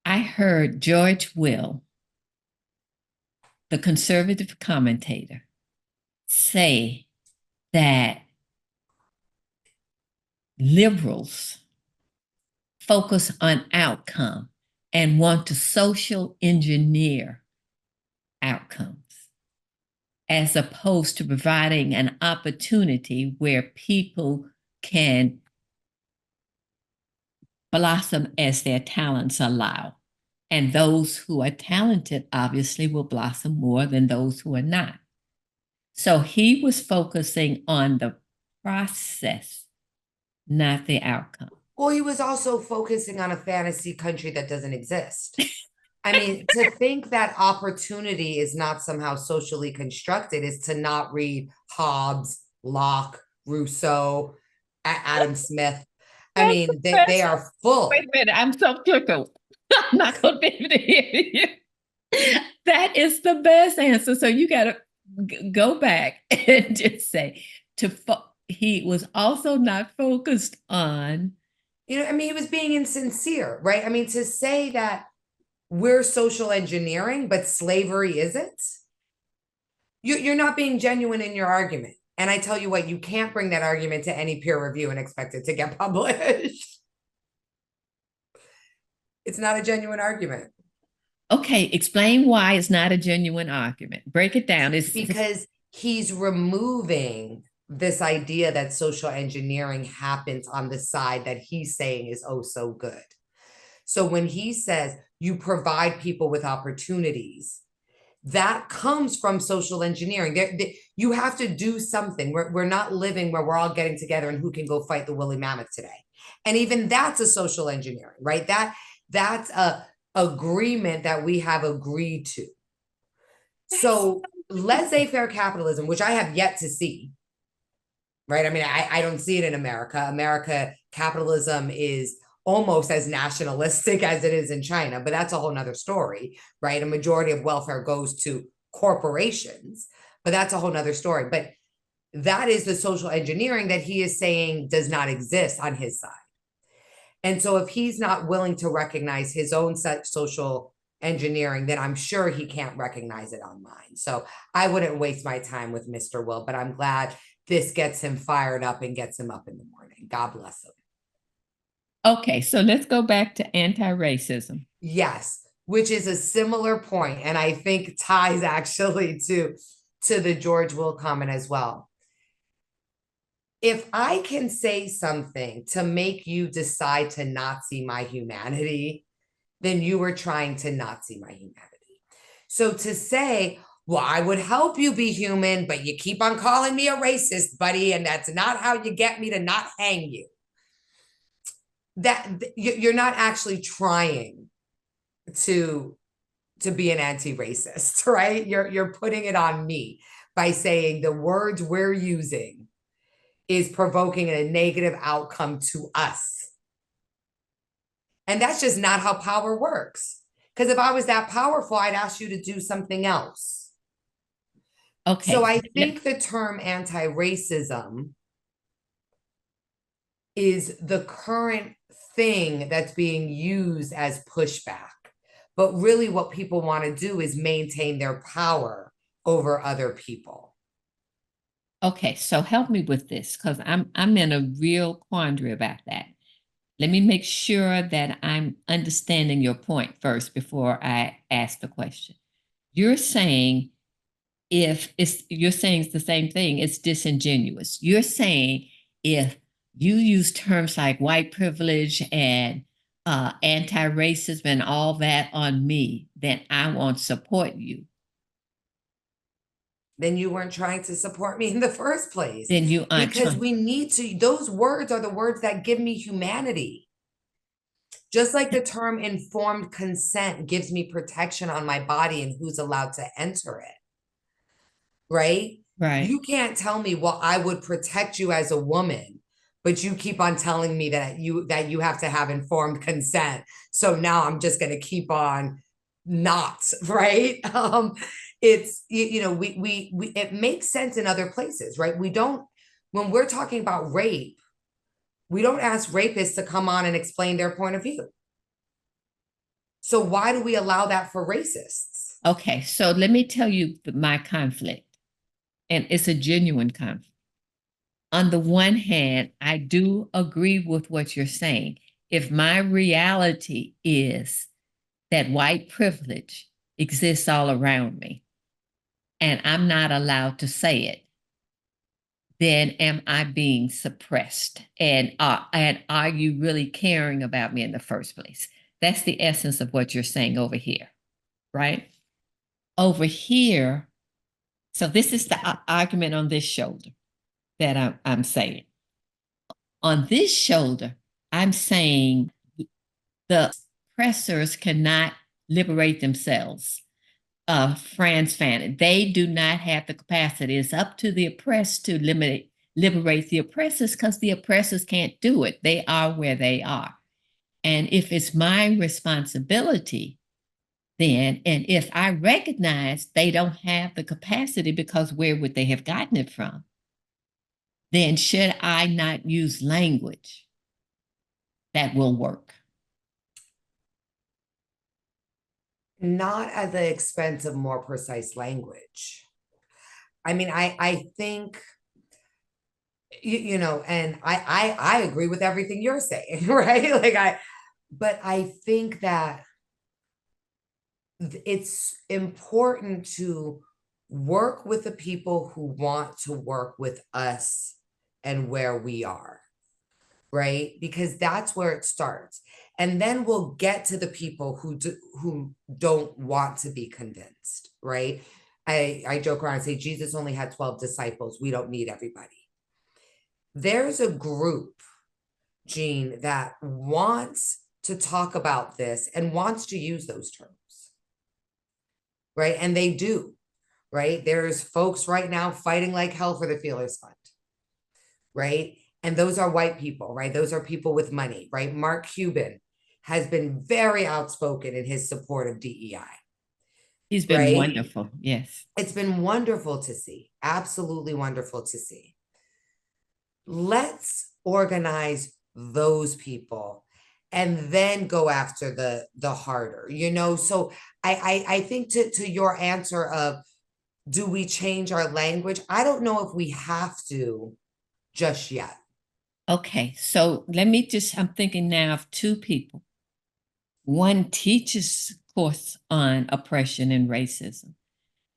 I heard George Will, the conservative commentator, say that liberals focus on outcome and want to social engineer outcomes as opposed to providing an opportunity where people can blossom as their talents allow. And those who are talented obviously will blossom more than those who are not. So he was focusing on the process, not the outcome. Well, he was also focusing on a fantasy country that doesn't exist. I mean, to think that opportunity is not somehow socially constructed is to not read Hobbes, Locke, Rousseau, Adam Smith. I That's mean, the they best. are Wait full. a minute, I'm so tickled. I'm not going to be able to hear you. That is the best answer. So you got to go back and just say he was also not focused on. I mean, he was being insincere, right? I mean, to say that we're social engineering, but slavery isn't, you're not being genuine in your argument. And I tell you what, you can't bring that argument to any peer review and expect it to get published. It's not a genuine argument. Okay, explain why it's not a genuine argument. Break it down. Because he's removing this idea that social engineering happens on the side that he's saying is oh so good. So when he says you provide people with opportunities, that comes from social engineering. You have to do something. We're not living where we're all getting together and who can go fight the woolly mammoth today. And even that's a social engineering, right? That's a agreement that we have agreed to. So laissez-faire capitalism, which I have yet to see, right? I mean, I don't see it in America. America capitalism is almost as nationalistic as it is in China, but that's a whole nother story, right? A majority of welfare goes to corporations, but that's a whole nother story. But that is the social engineering that he is saying does not exist on his side. And so if he's not willing to recognize his own social engineering, then I'm sure he can't recognize it on mine. So I wouldn't waste my time with Mr. Will, but I'm glad this gets him fired up and gets him up in the morning. God bless him. Okay, so let's go back to anti-racism. Yes, which is a similar point, and I think ties actually to the George Will comment as well. If I can say something to make you decide to not see my humanity, then you were trying to not see my humanity. So to say, well, I would help you be human, but you keep on calling me a racist, buddy, and that's not how you get me to not hang you. That you're not actually trying to be an anti-racist, right? You're putting it on me by saying the words we're using is provoking a negative outcome to us. And that's just not how power works. Because if I was that powerful, I'd ask you to do something else. So Okay. I think the term anti-racism is the current thing that's being used as pushback. But really, what people want to do is maintain their power over other people. Okay, so help me with this because I'm in a real quandary about that. Let me make sure that I'm understanding your point first before I ask the question. You're saying if it's you're saying it's the same thing, it's disingenuous. You're saying if you use terms like white privilege and anti-racism and all that on me, then I won't support you. Then you weren't trying to support me in the first place. Then you aren't Because trying. we need to, those words are the words that give me humanity. Just like the term informed consent gives me protection on my body and who's allowed to enter it, right? Right. You can't tell me, well, I would protect you as a woman, but you keep on telling me that you have to have informed consent. So now I'm just going to keep on not, right? It's we it makes sense in other places, right? We don't, when we're talking about rape, we don't ask rapists to come on and explain their point of view. So why do we allow that for racists? Okay, so let me tell you my conflict, and it's a genuine conflict. On the one hand, I do agree with what you're saying. If my reality is that white privilege exists all around me and I'm not allowed to say it, then am I being suppressed? And are you really caring about me in the first place? That's the essence of what you're saying over here, right? Over here, so this is the argument on this shoulder that I'm saying. On this shoulder, I'm saying the oppressors cannot liberate themselves. Franz Fanon, they do not have the capacity. It's up to the oppressed to liberate the oppressors because the oppressors can't do it. They are where they are. And if it's my responsibility, then, and if I recognize they don't have the capacity because where would they have gotten it from? Then should I not use language that will work? Not at the expense of more precise language. I mean, I think and I agree with everything you're saying, right? But I think that it's important to work with the people who want to work with us and where we are, right? Because that's where it starts. And then we'll get to the people who don't want to be convinced, right? I joke around and say Jesus only had 12 disciples. We don't need everybody. There's a group, Jean, that wants to talk about this and wants to use those terms, right? And they do, right? There's folks right now fighting like hell for the Feelers Fund, right? And those are white people, right? Those are people with money, right? Mark Cuban has been very outspoken in his support of DEI, He's been right? wonderful. Yes. It's been wonderful to see, absolutely wonderful to see. Let's organize those people and then go after the harder, so I think to your answer of, do we change our language? I don't know if we have to just yet. Okay, so let me just, I'm thinking now of two people. One teaches course on oppression and racism,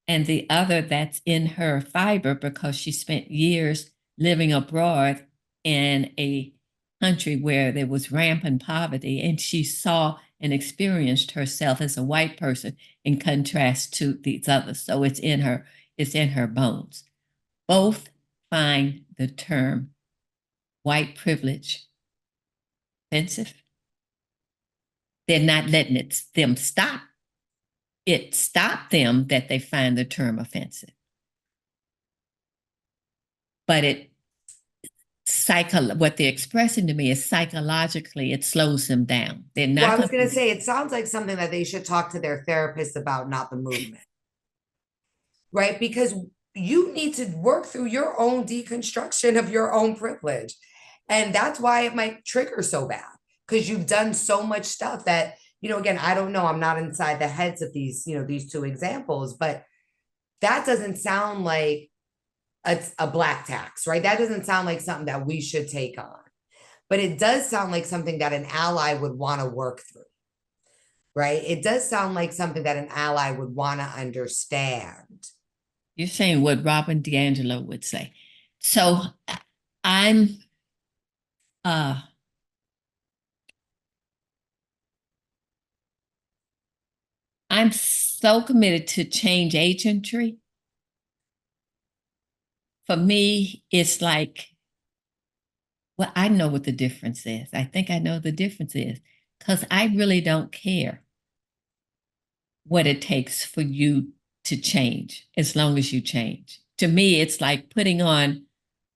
and the other that's in her fiber because she spent years living abroad in a country where there was rampant poverty, and she saw and experienced herself as a white person in contrast to these others. So it's in her bones. Both find the term white privilege offensive. They're not letting them stop. It stopped them that they find the term offensive. But what they're expressing to me is psychologically it slows them down. They're Well, not I was going going to to. say, it sounds like something that they should talk to their therapist about, not the movement, right? Because you need to work through your own deconstruction of your own privilege. And that's why it might trigger so bad, because you've done so much stuff that, again, I don't know, I'm not inside the heads of these two examples, but that doesn't sound like a black tax, right? That doesn't sound like something that we should take on. But it does sound like something that an ally would want to work through, right? It does sound like something that an ally would want to understand. You're saying what Robin DiAngelo would say. So I'm uh I'm so committed to change agentry. For me, it's like, well, I know what the difference is. I think I know the difference is because I really don't care what it takes for you to change as long as you change. To me, it's like putting on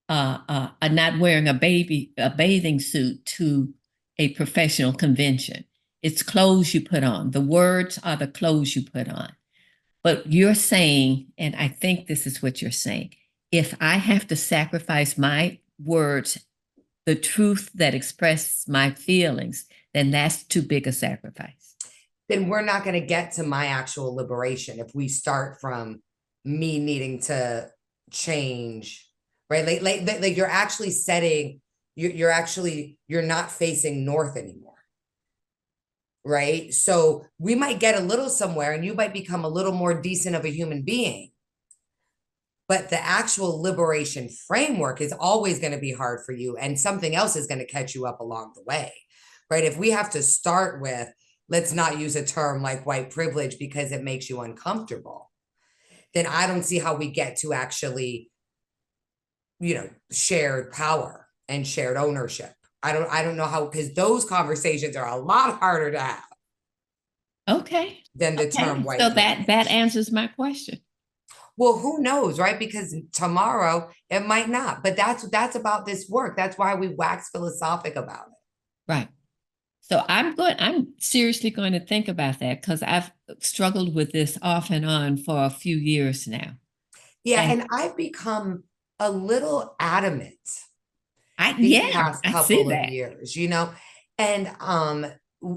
not wearing a bathing suit to a professional convention. It's clothes you put on. The words are the clothes you put on. But you're saying, and I think this is what you're saying, if I have to sacrifice my words, the truth that expresses my feelings, then that's too big a sacrifice. Then we're not going to get to my actual liberation if we start from me needing to change, right? Like you're actually setting, you're not facing north anymore, right? So we might get a little somewhere and you might become a little more decent of a human being. But the actual liberation framework is always going to be hard for you, and something else is going to catch you up along the way, right? If we have to start with, let's not use a term like white privilege because it makes you uncomfortable, then I don't see how we get to actually, shared power and shared ownership. I don't know how, because those conversations are a lot harder to have Okay. than the term Okay. white So privilege. that answers my question. Well, who knows, right? Because tomorrow it might not. But that's about this work. That's why we wax philosophic about it. Right. So I'm seriously going to think about that because I've struggled with this off and on for a few years now. Yeah, And and I've become a little adamant these yeah, past I see couple of that. years, and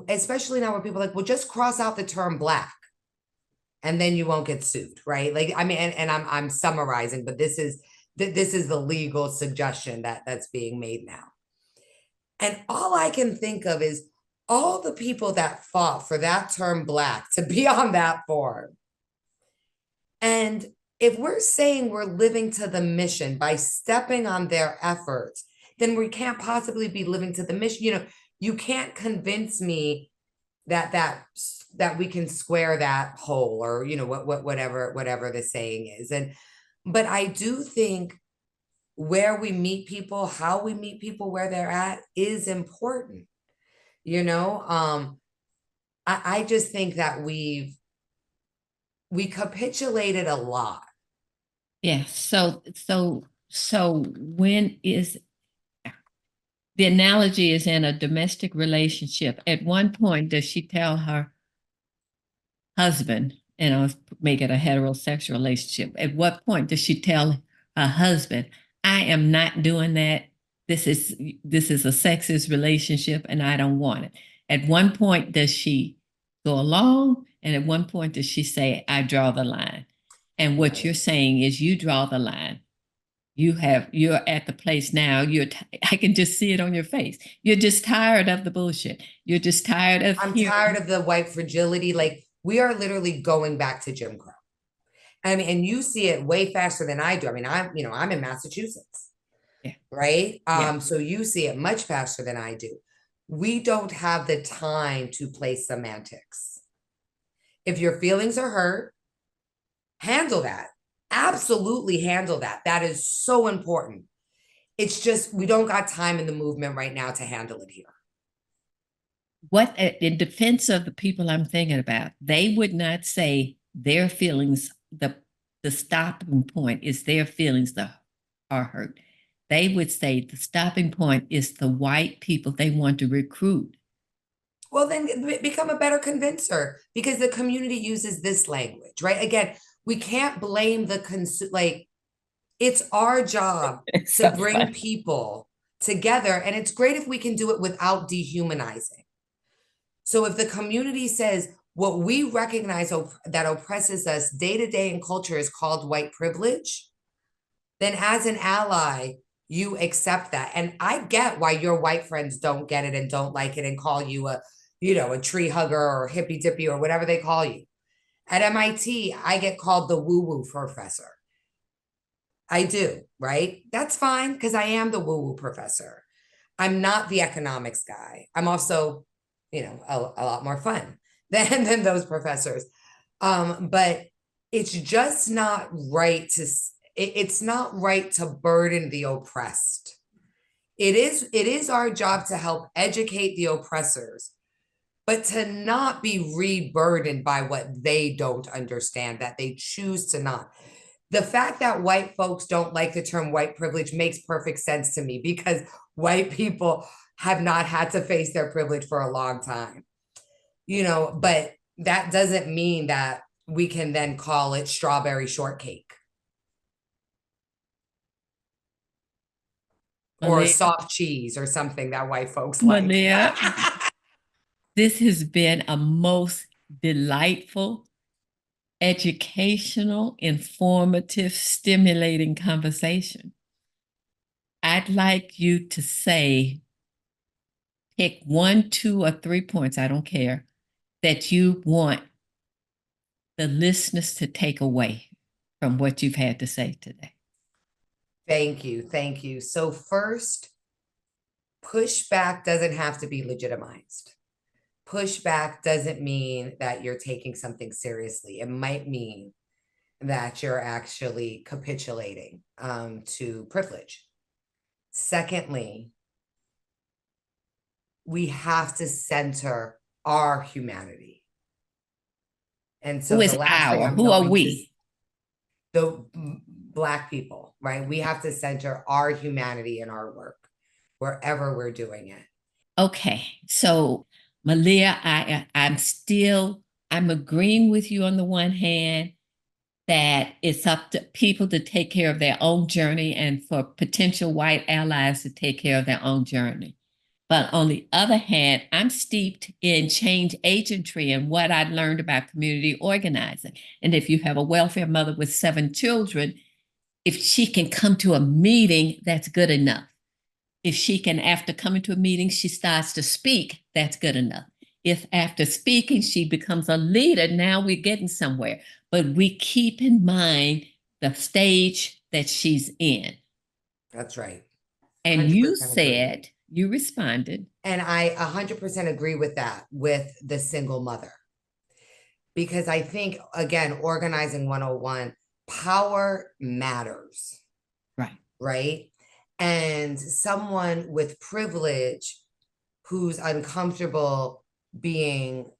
especially now where people are like, well, just cross out the term black and then you won't get sued, right? Like, I mean, and I'm summarizing, but this is the legal suggestion that's being made now. And all I can think of is all the people that fought for that term black to be on that form. And if we're saying we're living to the mission by stepping on their efforts, then we can't possibly be living to the mission. You can't convince me that we can square that hole, or whatever the saying is. But I do think where we meet people, how we meet people where they're at is important. I just think that we capitulated a lot. Yeah. So when is the analogy is in a domestic relationship. At one point, does she tell her husband, and I'll make it a heterosexual relationship. At what point does she tell her husband, I am not doing that. This is a sexist relationship and I don't want it. At one point does she go along, and at one point does she say, I draw the line. And what you're saying is you draw the line. You're at the place now. I can just see it on your face. You're just tired of the bullshit. You're just tired of I'm hearing. tired of the white fragility. Like, we are literally going back to Jim Crow. I mean, and you see it way faster than I do. I mean, I'm in Massachusetts, Yeah. right? Yeah. So you see it much faster than I do. We don't have the time to play semantics. If your feelings are hurt, handle that. Absolutely handle that. That is so important. It's just we don't got time in the movement right now to handle it here. What in defense of the people I'm thinking about, they would not say their feelings, the stopping point is their feelings that are hurt. They would say the stopping point is the white people they want to recruit. Well, then become a better convincer, because the community uses this language, right? Again, We can't blame like it's our job It's to so bring funny. people together, and it's great if we can do it without dehumanizing. So if the community says what we recognize that oppresses us day to day in culture is called white privilege, then as an ally, you accept that. And I get why your white friends don't get it and don't like it and call you a tree hugger or hippy dippy or whatever they call you. At MIT, I get called the woo woo professor. I do, right? That's fine because I am the woo woo professor. I'm not the economics guy. I'm also, a lot more fun than those professors. But it's just not right it's not right to burden the oppressed. It is our job to help educate the oppressors, but to not be re-burdened by what they don't understand, that they choose to not. The fact that white folks don't like the term white privilege makes perfect sense to me because white people have not had to face their privilege for a long time, but that doesn't mean that we can then call it strawberry shortcake or Malia, soft cheese or something that white folks like. Malia, this has been a most delightful, educational, informative, stimulating conversation. I'd like you to say, pick 1, 2, or 3 points, I don't care, that you want the listeners to take away from what you've had to say today. Thank you. Thank you. So first, pushback doesn't have to be legitimized. Pushback doesn't mean that you're taking something seriously. It might mean that you're actually capitulating to privilege. Secondly, we have to center our humanity. And Who so the is last thing our? I'm Who are going to we? the Black people, right? We have to center our humanity in our work wherever we're doing it. Okay, so Malia, I'm agreeing with you on the one hand that it's up to people to take care of their own journey and for potential white allies to take care of their own journey. But on the other hand, I'm steeped in change agentry and what I learned about community organizing. And if you have a welfare mother with 7 children, if she can come to a meeting, that's good enough. If she can, after coming to a meeting, she starts to speak, that's good enough. If after speaking, she becomes a leader, now we're getting somewhere. But we keep in mind the stage that she's in. That's right. And you 100% agree. said, you responded. And I 100% agree with that, with the single mother. Because I think, again, organizing 101, power matters, Right. right? And someone with privilege who's uncomfortable being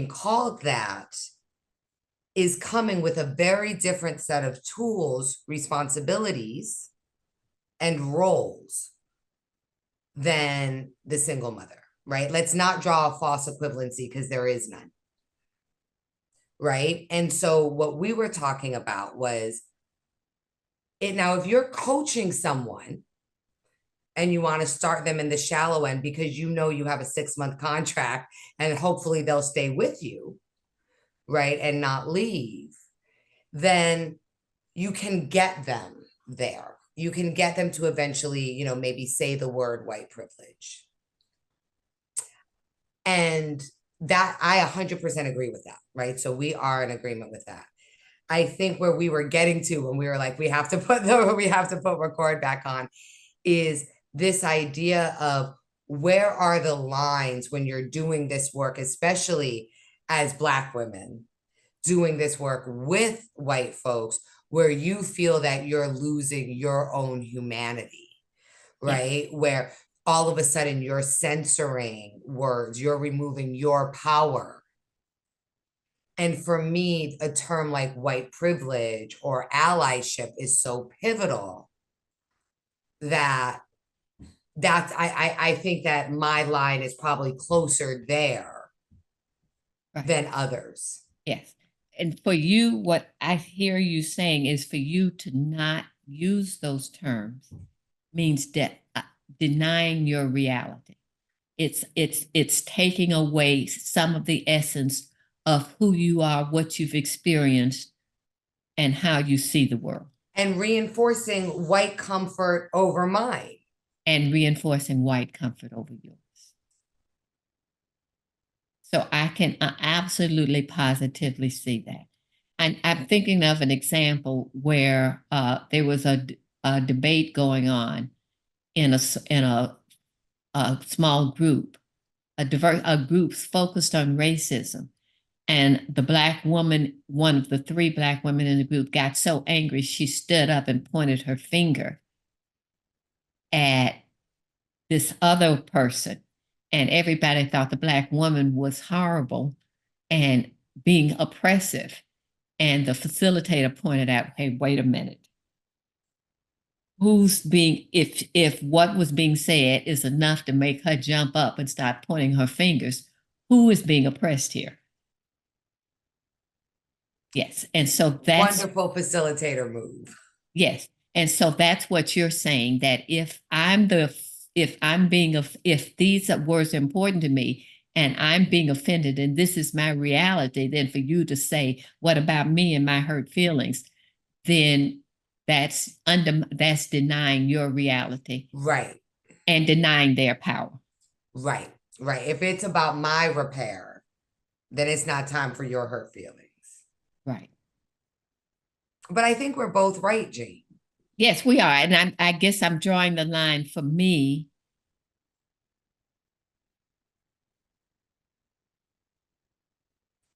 called that is coming with a very different set of tools, responsibilities, and roles than the single mother, right? Let's not draw a false equivalency because there is none, right? And so what we were talking about was it. Now, if you're coaching someone and you want to start them in the shallow end because you know you have a 6-month contract and hopefully they'll stay with you, right, and not leave, then you can get them there. You can get them to eventually, maybe say the word white privilege. And that I 100% agree with that, right? So we are in agreement with that. I think where we were getting to when we were like, we have to put record back on is this idea of where are the lines when you're doing this work, especially as Black women doing this work with white folks, where you feel that you're losing your own humanity, right? Yeah. Where all of a sudden you're censoring words, you're removing your power. And for me, a term like white privilege or allyship is so pivotal that I think that my line is probably closer there than others. Yes. and for you, what I hear you saying is for you to not use those terms means that denying your reality. It's taking away some of the essence of who you are, what you've experienced, and how you see the world. And reinforcing white comfort over mine. And reinforcing white comfort over yours. So I can absolutely positively see that. And I'm thinking of an example where there was a debate going on in a small group, a group focused on racism. And the Black woman, one of the three Black women in the group, got so angry she stood up and pointed her finger at this other person. And everybody thought the Black woman was horrible and being oppressive. And the facilitator pointed out, hey, wait a minute. Who's being, if what was being said is enough to make her jump up and start pointing her fingers, who is being oppressed here? Yes. And so that's wonderful facilitator move. Yes. And so that's what you're saying, that if these words are important to me and I'm being offended and this is my reality, then for you to say, what about me and my hurt feelings? Then that's denying your reality. Right. And denying their power. Right. Right. If it's about my repair, then it's not time for your hurt feelings. Right. But I think we're both right, Jane. Yes, we are. And I guess I'm drawing the line for me.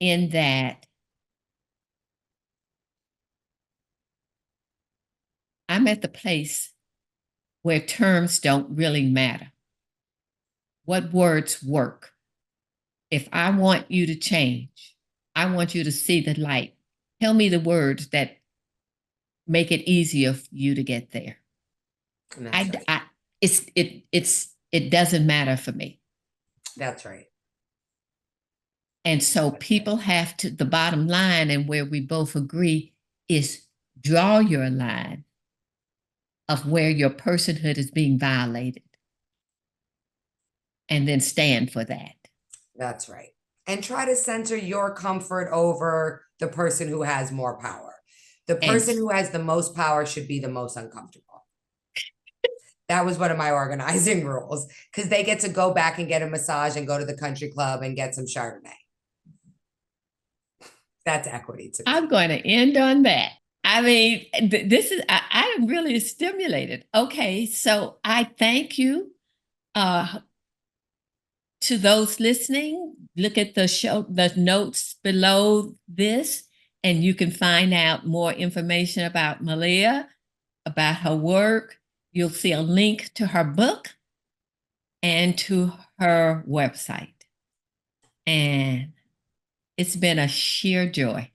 In that I'm at the place where terms don't really matter. What words work? If I want you to change, I want you to see the light. Tell me the words that make it easier for you to get there. Right. It doesn't matter for me. That's right. And so people have to, the bottom line, and where we both agree, is draw your line of where your personhood is being violated. And then stand for that. That's right. And try to center your comfort over the person who has more power. The person who has the most power should be the most uncomfortable. That was one of my organizing rules, because they get to go back and get a massage and go to the country club and get some Chardonnay. That's equity to me. I'm going to end on that. I mean, I'm really stimulated. Okay, so I thank you. To those listening, look at the notes below this, and you can find out more information about Malia, about her work. You'll see a link to her book and to her website. And it's been a sheer joy.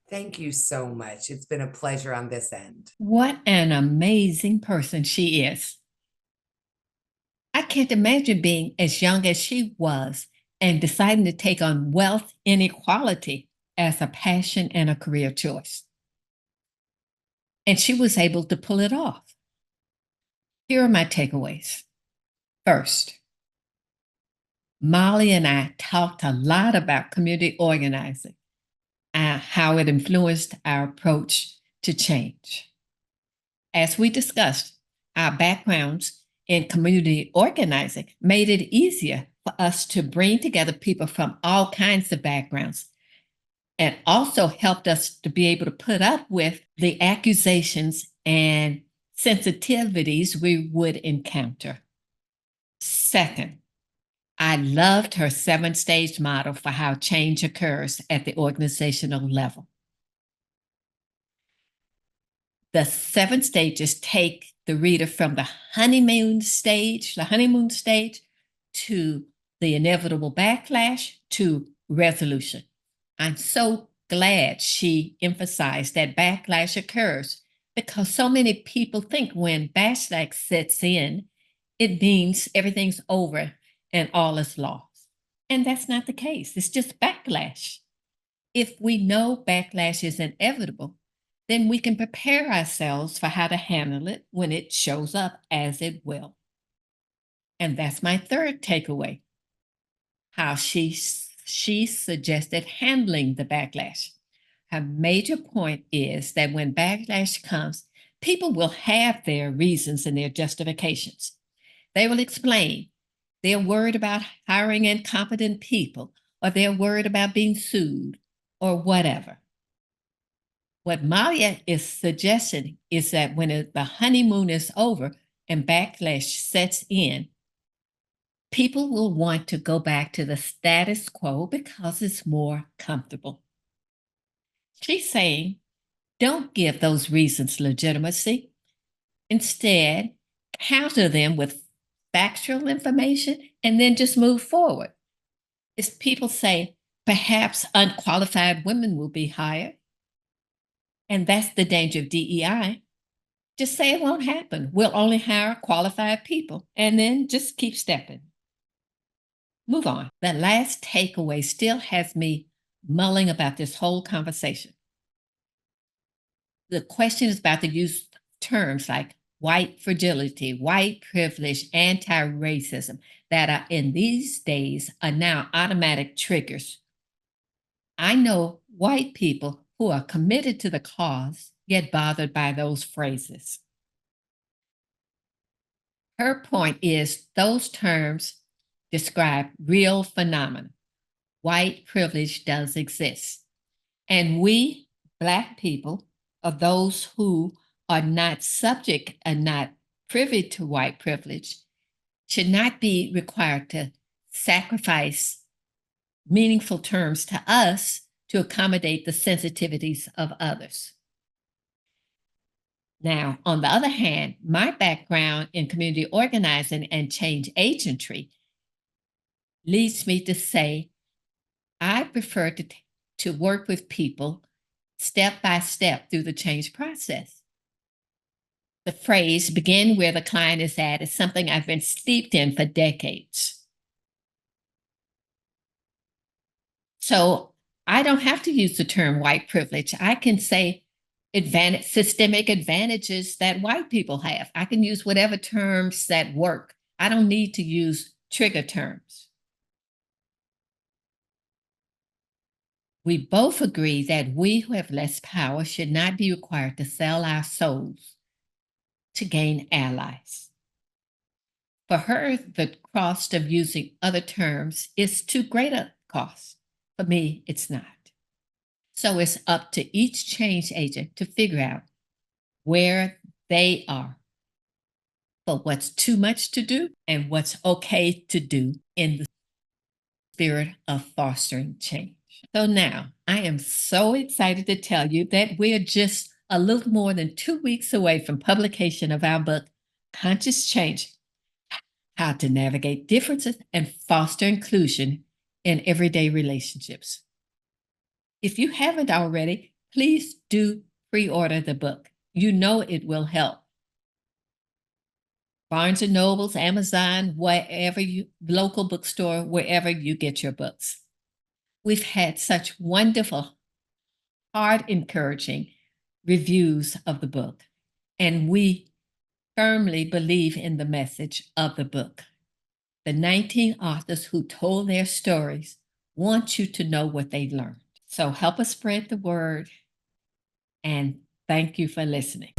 Thank you so much. It's been a pleasure on this end. What an amazing person she is. I can't imagine being as young as she was and deciding to take on wealth inequality as a passion and a career choice. And she was able to pull it off. Here are my takeaways. First, Molly and I talked a lot about community organizing and how it influenced our approach to change. As we discussed, our backgrounds in community organizing made it easier for us to bring together people from all kinds of backgrounds, and also helped us to be able to put up with the accusations and sensitivities we would encounter. Second, I loved her 7-stage model for how change occurs at the organizational level. The 7 stages take the reader from the honeymoon stage to the inevitable backlash to resolution. I'm so glad she emphasized that backlash occurs, because so many people think when backlash sets in, it means everything's over and all is lost. And that's not the case. It's just backlash. If we know backlash is inevitable, then we can prepare ourselves for how to handle it when it shows up, as it will. And that's my third takeaway, how she suggested handling the backlash. Her major point is that when backlash comes, people will have their reasons and their justifications. They will explain they're worried about hiring incompetent people, or they're worried about being sued, or whatever. What Malia is suggesting is that when the honeymoon is over and backlash sets in, people will want to go back to the status quo because it's more comfortable. She's saying, don't give those reasons legitimacy. Instead, counter them with factual information and then just move forward. As people say, perhaps unqualified women will be hired. And that's the danger of DEI. Just say it won't happen. We'll only hire qualified people and then just keep stepping. Move on. The last takeaway still has me mulling about this whole conversation. The question is about the use of terms like white fragility, white privilege, anti-racism that are in these days are now automatic triggers. I know white people who are committed to the cause get bothered by those phrases. Her point is those terms describe real phenomena. White privilege does exist. And we, Black people, are those who are not subject and not privy to white privilege, should not be required to sacrifice meaningful terms to us to accommodate the sensitivities of others. Now, on the other hand, my background in community organizing and change agentry leads me to say I prefer to work with people step by step through the change process. The phrase begin where the client is at is something I've been steeped in for decades. So I don't have to use the term white privilege. I can say systemic advantages that white people have. I can use whatever terms that work. I don't need to use trigger terms. We both agree that we who have less power should not be required to sell our souls to gain allies. For her, the cost of using other terms is too great a cost. For me, it's not. So it's up to each change agent to figure out where they are for what's too much to do and what's okay to do in the spirit of fostering change. So now I am so excited to tell you that we're just a little more than 2 weeks away from publication of our book, Conscious Change, How to Navigate Differences and Foster Inclusion in Everyday Relationships. If you haven't already, please do pre-order the book. You know it will help. Barnes and Nobles, Amazon, local bookstore, wherever you get your books. We've had such wonderful, heart-encouraging reviews of the book, and we firmly believe in the message of the book. The 19 authors who told their stories want you to know what they learned. So help us spread the word, and thank you for listening.